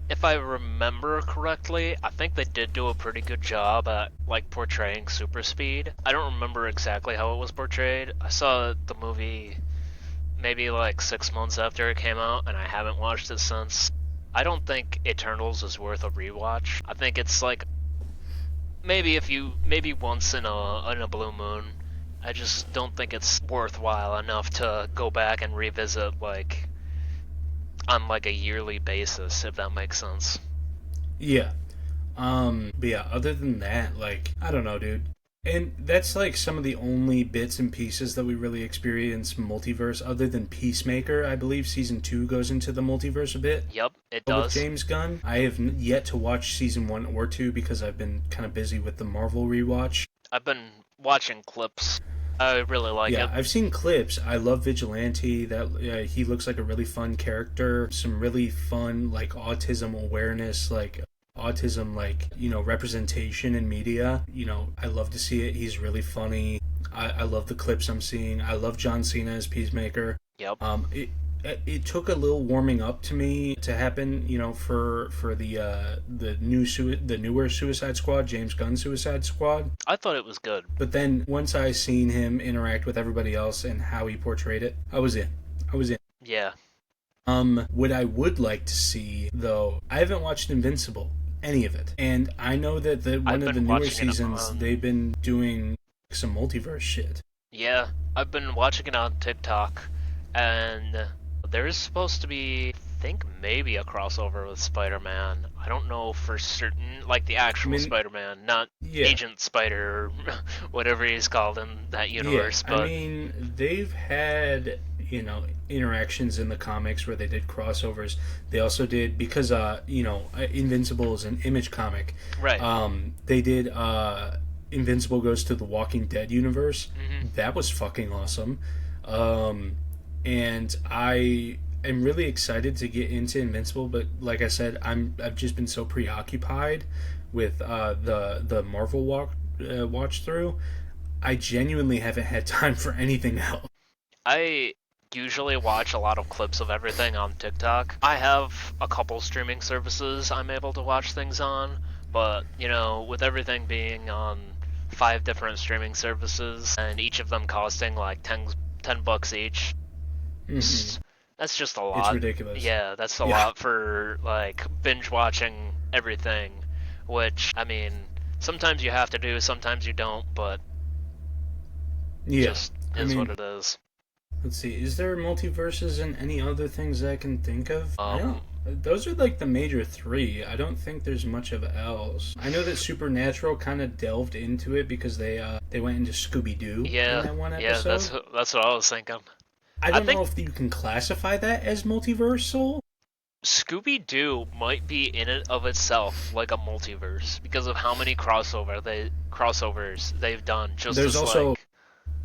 if I remember correctly, I think they did do a pretty good job at, like, portraying super speed. I don't remember exactly how it was portrayed. I saw the movie maybe like 6 months after it came out, and I haven't watched it since. I don't think Eternals is worth a rewatch. I think it's like maybe once in a blue moon. I just don't think it's worthwhile enough to go back and revisit, like, on, like, a yearly basis, if that makes sense. Yeah. But yeah, other than that, like, I don't know, dude. And that's, like, some of the only bits and pieces that we really experience multiverse, other than Peacemaker. I believe Season 2 goes into the multiverse a bit. Yep, it does. With James Gunn. I have yet to watch Season 1 or 2 because I've been kind of busy with the Marvel rewatch. I've been watching clips. I really like it. Yeah, I've seen clips. I love Vigilante. That he looks like a really fun character. Some really fun, like, autism awareness, like, autism, like, you know, representation in media. You know, I love to see it. He's really funny. I love the clips I'm seeing. I love John Cena as Peacemaker. Yep. it took a little warming up to me to happen, for the newer Suicide Squad, James Gunn Suicide Squad. I thought it was good. But then once I seen him interact with everybody else and how he portrayed it, I was in. Yeah. What I would like to see, though, I haven't watched Invincible, any of it, and I know that one of the newer seasons they've been doing some multiverse shit. Yeah, I've been watching it on TikTok, and there is supposed to be, I think, maybe a crossover with Spider-Man. I don't know for certain, like the actual Spider-Man, not Agent Spider, or whatever he's called in that universe. Yeah, but they've had, interactions in the comics where they did crossovers. They also did, because, Invincible is an Image comic. Right. They did, Invincible goes to the Walking Dead universe. Mm-hmm. That was fucking awesome. And I am really excited to get into Invincible, but like I said, I've just been so preoccupied with the Marvel watch through. I genuinely haven't had time for anything else. I usually watch a lot of clips of everything on TikTok. I have a couple streaming services I'm able to watch things on, but with everything being on 5 different streaming services and each of them costing like $10 each. Mm-hmm. That's just a lot. It's ridiculous. Yeah, that's a lot for like binge watching everything, which sometimes you have to do, sometimes you don't, but just is what it is. Let's see, is there multiverses and any other things that I can think of? Those are like the major 3. I don't think there's much of else. I know that Supernatural kind of delved into it because they went into Scooby-Doo in that one episode. Yeah, that's what I was thinking. I don't know if you can classify that as multiversal. Scooby-Doo might be in and of itself like a multiverse because of how many crossovers they've done. There's also,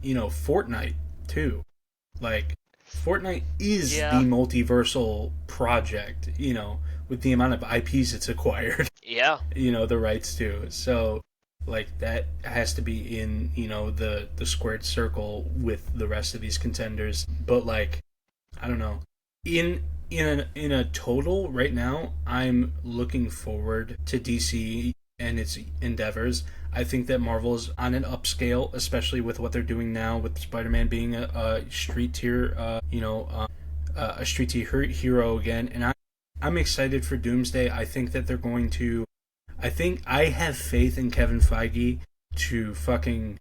Fortnite too. Like, Fortnite is the multiversal project, with the amount of IPs it's acquired. Yeah. The rights to. So, like, that has to be in, the squared circle with the rest of these contenders. But, like, I don't know. In a total, right now, I'm looking forward to DC and its endeavors. I think that Marvel is on an upscale, especially with what they're doing now with Spider-Man being a street tier, a street tier hero again. And I'm excited for Doomsday. I think that they're going to. I have faith in Kevin Feige to fucking,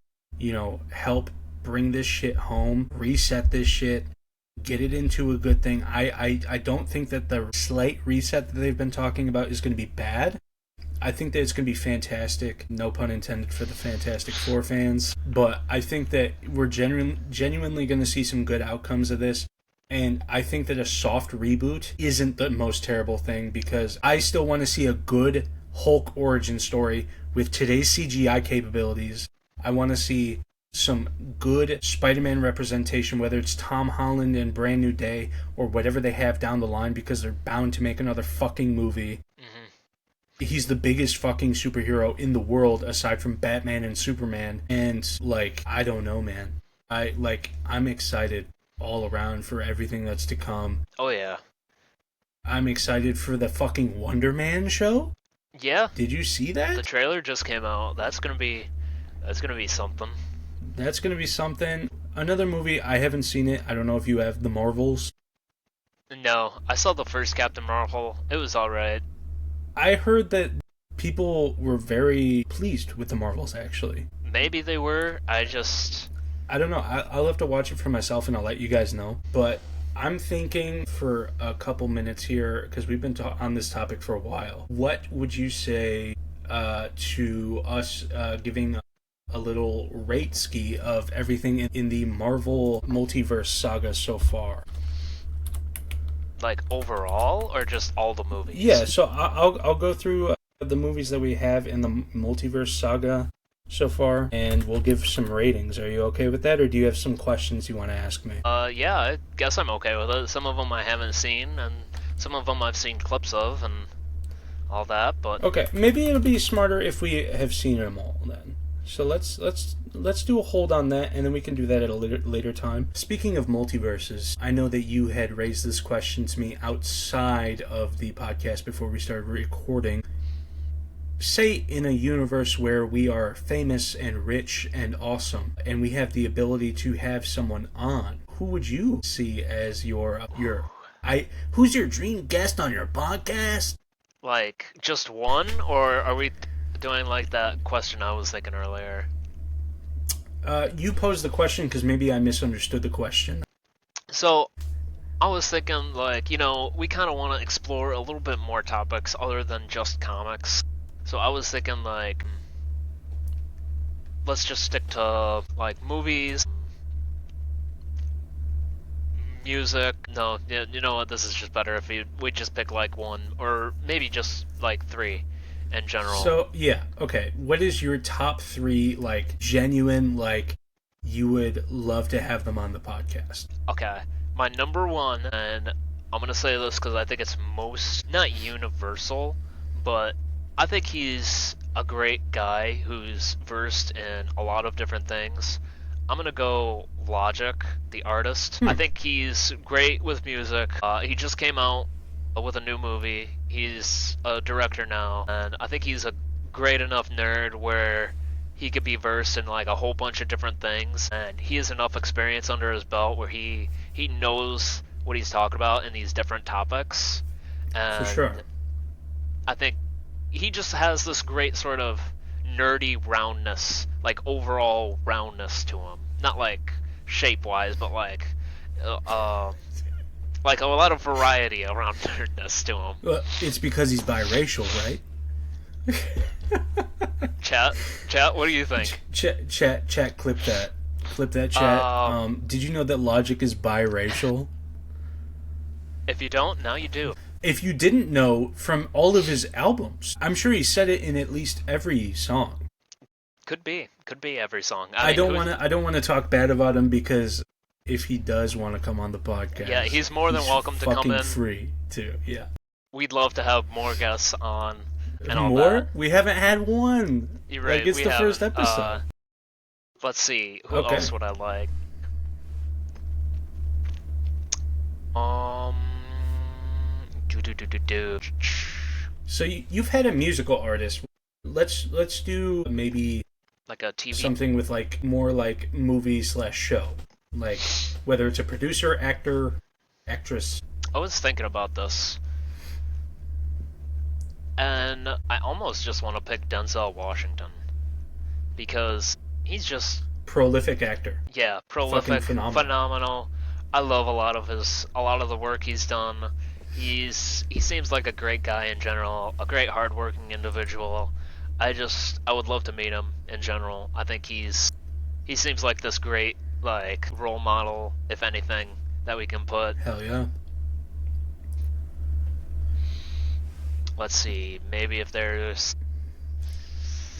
help bring this shit home, reset this shit, get it into a good thing. I don't think that the slight reset that they've been talking about is going to be bad. I think that it's going to be fantastic, no pun intended for the Fantastic Four fans, but I think that we're genuinely going to see some good outcomes of this, and I think that a soft reboot isn't the most terrible thing, because I still want to see a good Hulk origin story with today's CGI capabilities. I want to see some good Spider-Man representation, whether it's Tom Holland in Brand New Day or whatever they have down the line, because they're bound to make another fucking movie. He's the biggest fucking superhero in the world aside from Batman and Superman, and I don't know, man. I'm excited all around for everything that's to come. Oh yeah. I'm excited for the fucking Wonder Man show. Yeah. Did you see that? The trailer just came out. That's gonna be something. That's gonna be something. Another movie, I haven't seen it. I don't know if you have. The Marvels. No, I saw the first Captain Marvel. It was alright. I heard that people were very pleased with the Marvels, actually. Maybe they were. I don't know. I'll have to watch it for myself and I'll let you guys know. But I'm thinking for a couple minutes here, because we've been on this topic for a while. What would you say to us giving a little rate ski of everything in the Marvel multiverse saga so far? Like overall, or just all the movies? Yeah, so I'll go through the movies that we have in the multiverse saga so far, and we'll give some ratings. Are you okay with that, or do you have some questions you want to ask me? Yeah, I guess I'm okay with it. Some of them I haven't seen, and some of them I've seen clips of, and all that, but... Okay, maybe it'll be smarter if we have seen them all, then. So let's do a hold on that, and then we can do that at a later time. Speaking of multiverses, I know that you had raised this question to me outside of the podcast before we started recording. Say in a universe where we are famous and rich and awesome, and we have the ability to have someone on, who would you see as who's your dream guest on your podcast? Like, just one, or are we doing like that question I was thinking earlier? You posed the question because maybe I misunderstood the question. So, I was thinking, like, we kind of want to explore a little bit more topics other than just comics. So I was thinking, like, let's just stick to, like, movies, music. No, you know what? This is just better if we just pick like one, or maybe just like three in general. So yeah, okay. What is your top three, like, genuine, like, you would love to have them on the podcast? Okay, my number one, and I'm gonna say this because I think it's most not universal, but I think he's a great guy who's versed in a lot of different things. I'm gonna go Logic, the artist. I think he's great with music. He just came out with a new movie. He's a director now, and I think he's a great enough nerd where he could be versed in like a whole bunch of different things, and he has enough experience under his belt where he knows what he's talking about in these different topics. And for sure. I think he just has this great sort of nerdy roundness, like overall roundness to him. Not like shape-wise, but like a lot of variety around nerdness to him. Well, it's because he's biracial, right? Chat, what do you think? Chat, clip that, chat. Did you know that Logic is biracial? If you don't, now you do. If you didn't know, from all of his albums, I'm sure he said it in at least every song. Could be every song. I don't want to talk bad about him, because if he does want to come on the podcast, yeah, he's more than welcome to come in. Free too, yeah. We'd love to have more guests on. And all more? That. We haven't had one. You're right. Like, it's the first episode. Let's see. Who else would I like? So you've had a musical artist. Let's do maybe like a TV, something with like more like movie/show, like whether it's a producer, actor, actress. I was thinking about this, and I almost just want to pick Denzel Washington because he's just prolific actor. Yeah, prolific, phenomenal. I love a lot of the work he's done. He seems like a great guy in general, a great hardworking individual. I would love to meet him in general. I think he seems like this great, like, role model, if anything, that we can put. Hell yeah. Let's see, maybe if there's...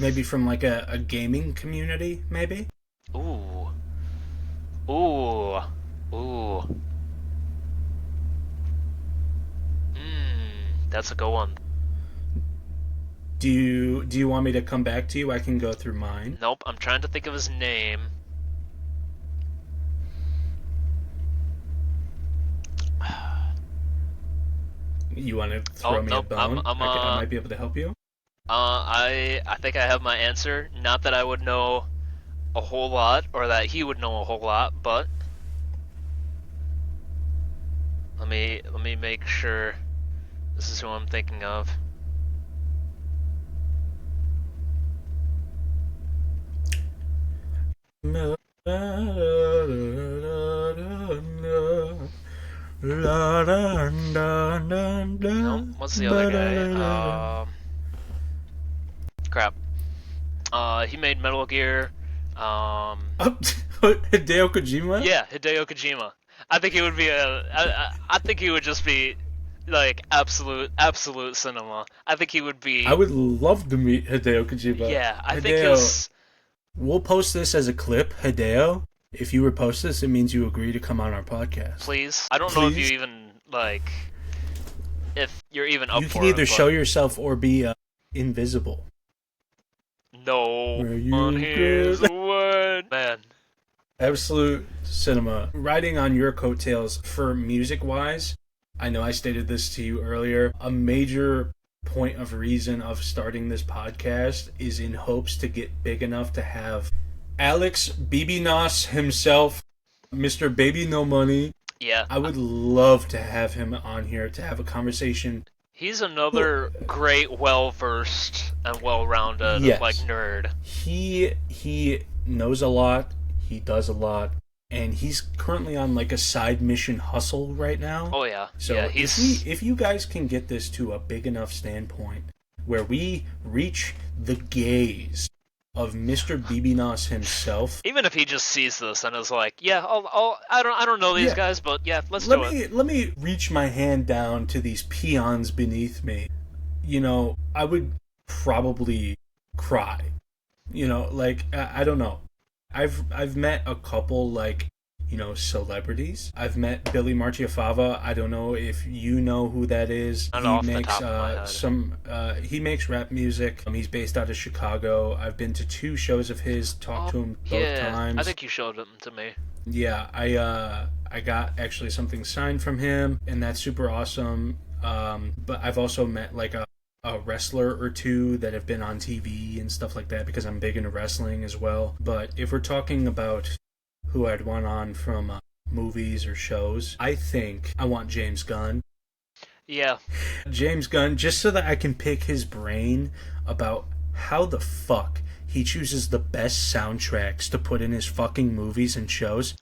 Maybe from like a gaming community, maybe? Ooh. That's a good one. Do you want me to come back to you? I can go through mine. Nope, I'm trying to think of his name. You want to throw me a bone? I might be able to help you. I think I have my answer. Not that I would know a whole lot, or that he would know a whole lot, but let me make sure this is who I'm thinking of. No. What's the other guy? Crap. He made Metal Gear. Hideo Kojima? Yeah, Hideo Kojima. I think he would be I think he would just be like absolute cinema. I think he would be. I would love to meet Hideo Kojima. Yeah, I think he's. We'll post this as a clip, Hideo. If you repost this, it means you agree to come on our podcast. Please. I don't know if you even like. If you're even up for it. You can either show yourself or be invisible. No Where you one hears go. a word. Man. Absolute cinema. Riding on your coattails for music-wise, I know I stated this to you earlier, a major point of reason of starting this podcast is in hopes to get big enough to have Alex Bibinas himself, Mr. Baby No Money. Yeah. I would love to have him on here to have a conversation. He's another great, well-versed and well-rounded, Yes. like, nerd. He knows a lot, he does a lot, and he's currently on like a side mission hustle right now. Oh yeah. So yeah, if you guys can get this to a big enough standpoint where we reach the gaze of Mr. Bibinas himself. Even if he just sees this and is like, yeah, I don't know these guys, but yeah, let's do it. Let me reach my hand down to these peons beneath me. You know, I would probably cry. You know, like I don't know. I've met a couple like, you know, celebrities. I've met Billy Marchiafava. I don't know if you know who that is. Not He off the makes top of my head. He makes rap music. He's based out of Chicago. I've been to 2 shows of his, talked to him both times. I think you showed them to me. Yeah, I got actually something signed from him, and that's super awesome. But I've also met like a wrestler or 2 that have been on TV and stuff like that because I'm big into wrestling as well. But if we're talking about who I'd want on from movies or shows, I think I want James Gunn. Yeah. James Gunn, just so that I can pick his brain about how the fuck he chooses the best soundtracks to put in his fucking movies and shows.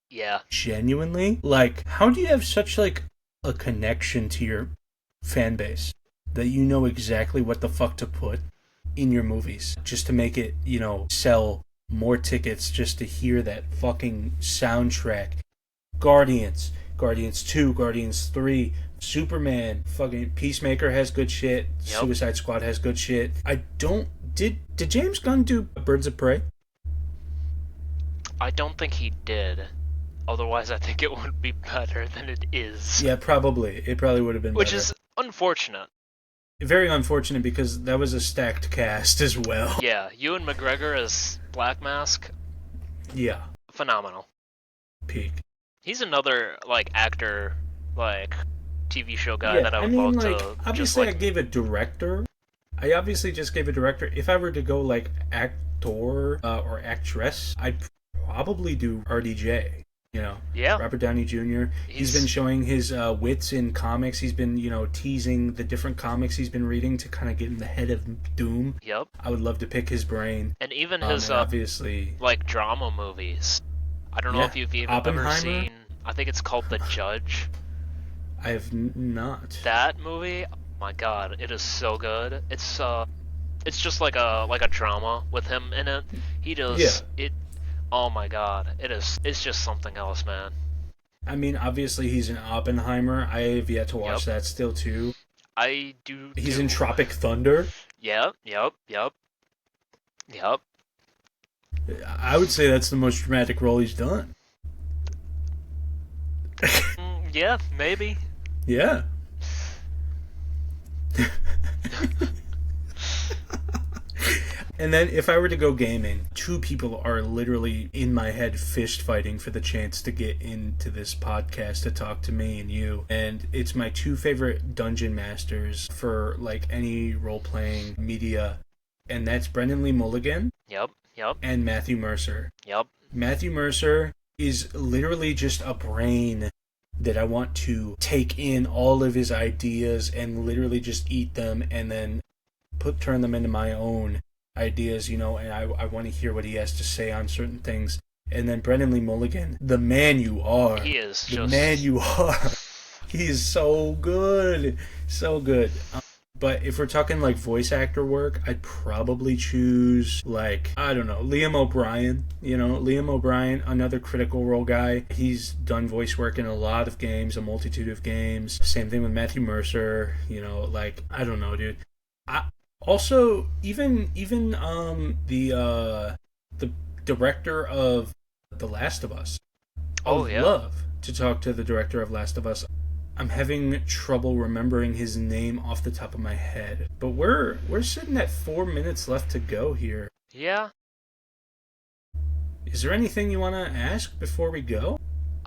Yeah. Genuinely? Like, how do you have such, like, a connection to your fan base that you know exactly what the fuck to put in your movies just to make it, you know, sell more tickets just to hear that fucking soundtrack? Guardians 2, Guardians 3, Superman, fucking Peacemaker has good shit, Yep. Suicide Squad has good shit. Did James Gunn do Birds of Prey? I don't think he did. Otherwise, I think it would be better than it is. Yeah, probably. It probably would have been Which better. is unfortunate. Very unfortunate because that was a stacked cast as well. Yeah, Ewan McGregor as Black Mask, Yeah, phenomenal. peak. He's another, like, actor, like, TV show guy Yeah, that I I would mean, love like, to just, obviously like... I gave a director. I obviously just gave a director. If I were to go, like, actor or actress, I'd probably do RDJ. You know, Yeah. Robert Downey Jr. He's been showing his wits in comics. He's been, you know, teasing the different comics he's been reading to kind of get in the head of Doom. Yep. I would love to pick his brain. And even his, and obviously, like, drama movies. I don't know Yeah. if you've even ever Oppenheimer? seen... I think it's called The Judge. I have not. That movie, oh my god, it is so good. It's just like a drama with him in it. He does it. Oh my god, it's just something else, man. I mean, obviously he's in Oppenheimer. I have yet to watch that still too. I do. He's in Tropic Thunder. Yep. I would say that's the most dramatic role he's done. Yeah, maybe. Yeah. And then if I were to go gaming, 2 people are literally in my head fist fighting for the chance to get into this podcast to talk to me and you. And it's my 2 favorite dungeon masters for like any role-playing media. And that's Brendan Lee Mulligan. Yep. And Matthew Mercer. Yep. Matthew Mercer is literally just a brain that I want to take in all of his ideas and literally just eat them and then turn them into my own ideas, you know, and I want to hear what he has to say on certain things. And then Brendan Lee Mulligan, the man you are. He is the man you are. He's so good. So good. But if we're talking like voice actor work, I'd probably choose like, I don't know, Liam O'Brien. You know, Liam O'Brien, another Critical Role guy. He's done voice work in a lot of games, a multitude of games. Same thing with Matthew Mercer. You know, like, I don't know, dude. Also, even the director of The Last of Us. I would love to talk to the director of Last of Us. I'm having trouble remembering his name off the top of my head. But we're sitting at 4 minutes left to go here. Yeah, Is there anything you want to ask before we go?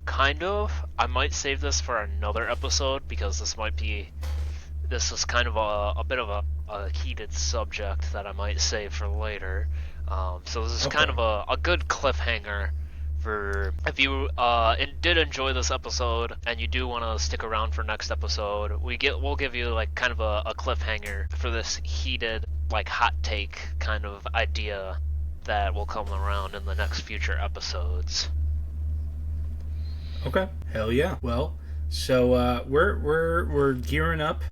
kind of. I might save this for another episode because this is kind of a bit of a heated subject that I might save for later. So this is kind of a good cliffhanger for if you did enjoy this episode and you do want to stick around for next episode. We'll give you like kind of a cliffhanger for this heated like hot take kind of idea that will come around in the next future episodes. Okay. Hell yeah. Well, so we're gearing up.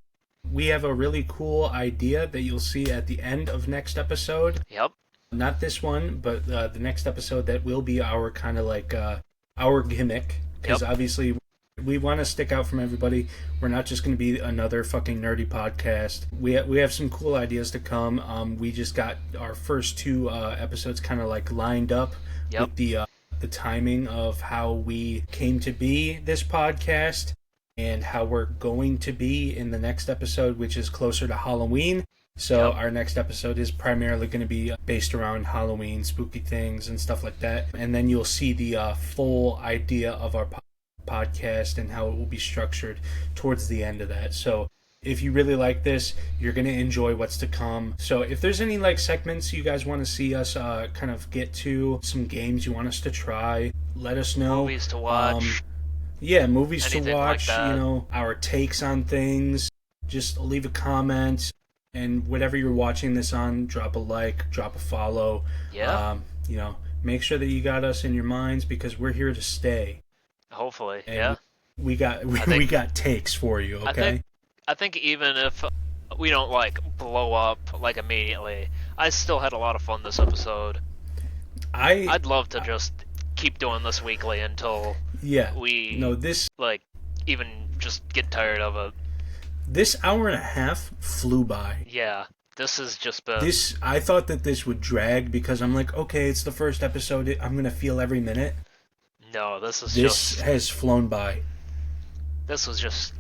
We have a really cool idea that you'll see at the end of next episode. Yep. Not this one, but the next episode that will be our kind of like our gimmick. Because obviously we want to stick out from everybody. We're not just going to be another fucking nerdy podcast. We have some cool ideas to come. We just got our first two episodes kind of like lined up with the timing of how we came to be this podcast and how we're going to be in the next episode, which is closer to Halloween. So our next episode is primarily going to be based around Halloween, spooky things, and stuff like that. And then you'll see the full idea of our podcast and how it will be structured towards the end of that. So if you really like this, you're going to enjoy what's to come. So if there's any like segments you guys want to see us kind of get to, some games you want us to try, let us know. Movies to watch. Movies Anything to watch, like that. Our takes on things. Just leave a comment. And whatever you're watching this on, drop a like, drop a follow. Yeah. Make sure that you got us in your minds because we're here to stay. Hopefully, And we got takes for you, okay? I think even if we don't like blow up like immediately, I still had a lot of fun this episode. I'd love to just keep doing this weekly until this like even just get tired of it. This hour and a half flew by. Yeah, this has just been... I thought that this would drag because I'm like, okay, it's the first episode. I'm going to feel every minute. No, this has flown by. This was just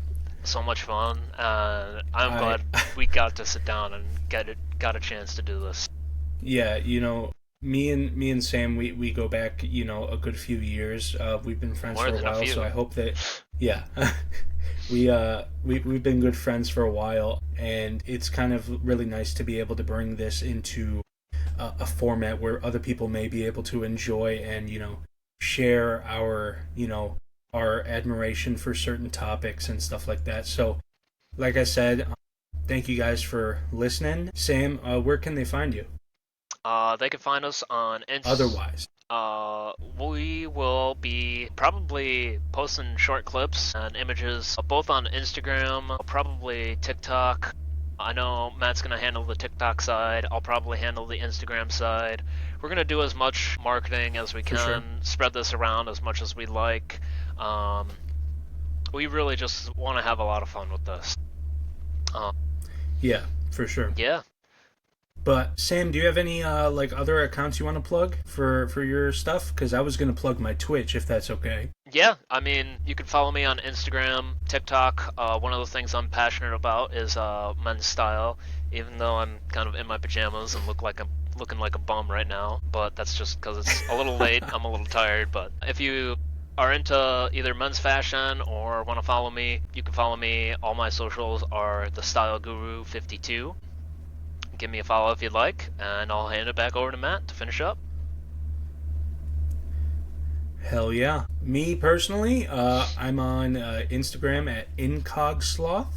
so much fun. I'm glad we got to sit down and got a chance to do this. Yeah, me and Sam, we go back, a good few years. We've been friends for a while, so I hope that... Yeah. We've been good friends for a while, and it's kind of really nice to be able to bring this into a format where other people may be able to enjoy and share our admiration for certain topics and stuff like that. So, like I said, thank you guys for listening. Sam, where can they find you? They can find us on Otherwise. We will be probably posting short clips and images both on Instagram, probably TikTok. I know Matt's going to handle the TikTok side. I'll probably handle the Instagram side. We're going to do as much marketing as we can, spread this around as much as we like. We really just want to have a lot of fun with this. Yeah, for sure. Yeah. But Sam, do you have any other accounts you want to plug for your stuff? Because I was going to plug my Twitch, if that's okay. Yeah, I mean, you can follow me on Instagram, TikTok. One of the things I'm passionate about is men's style. Even though I'm kind of in my pajamas and looking like a bum right now, but that's just because it's a little late. I'm a little tired. But if you are into either men's fashion or want to follow me, you can follow me. All my socials are the Style Guru 52. Give me a follow if you'd like, and I'll hand it back over to Matt to finish up. Hell yeah. Me personally, I'm on Instagram at IncogSloth,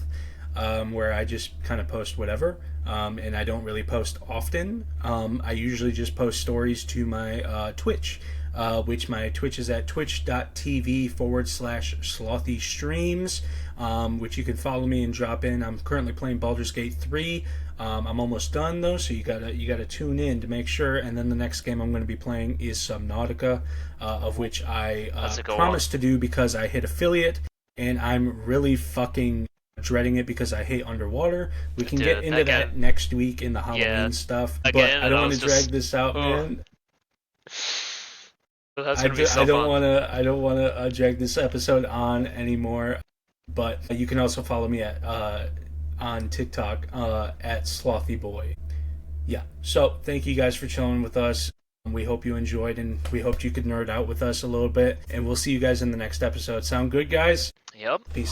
where I just kind of post whatever, and I don't really post often. I usually just post stories to my Twitch, which my Twitch is at twitch.tv/slothy streams, which you can follow me and drop in. I'm currently playing Baldur's Gate 3. I'm almost done though, so you gotta tune in to make sure. And then the next game I'm going to be playing is Subnautica, of which I promised to do because I hit affiliate, and I'm really fucking dreading it because I hate underwater. We can get into that next week in the Halloween stuff, but I don't want to drag this out, man. That's gonna be so I don't want to drag this episode on anymore. But you can also follow me at on TikTok at slothyboy. Yeah. So thank you guys for chilling with us. We hope you enjoyed, and we hoped you could nerd out with us a little bit. And we'll see you guys in the next episode. Sound good, guys? Yep. Peace out.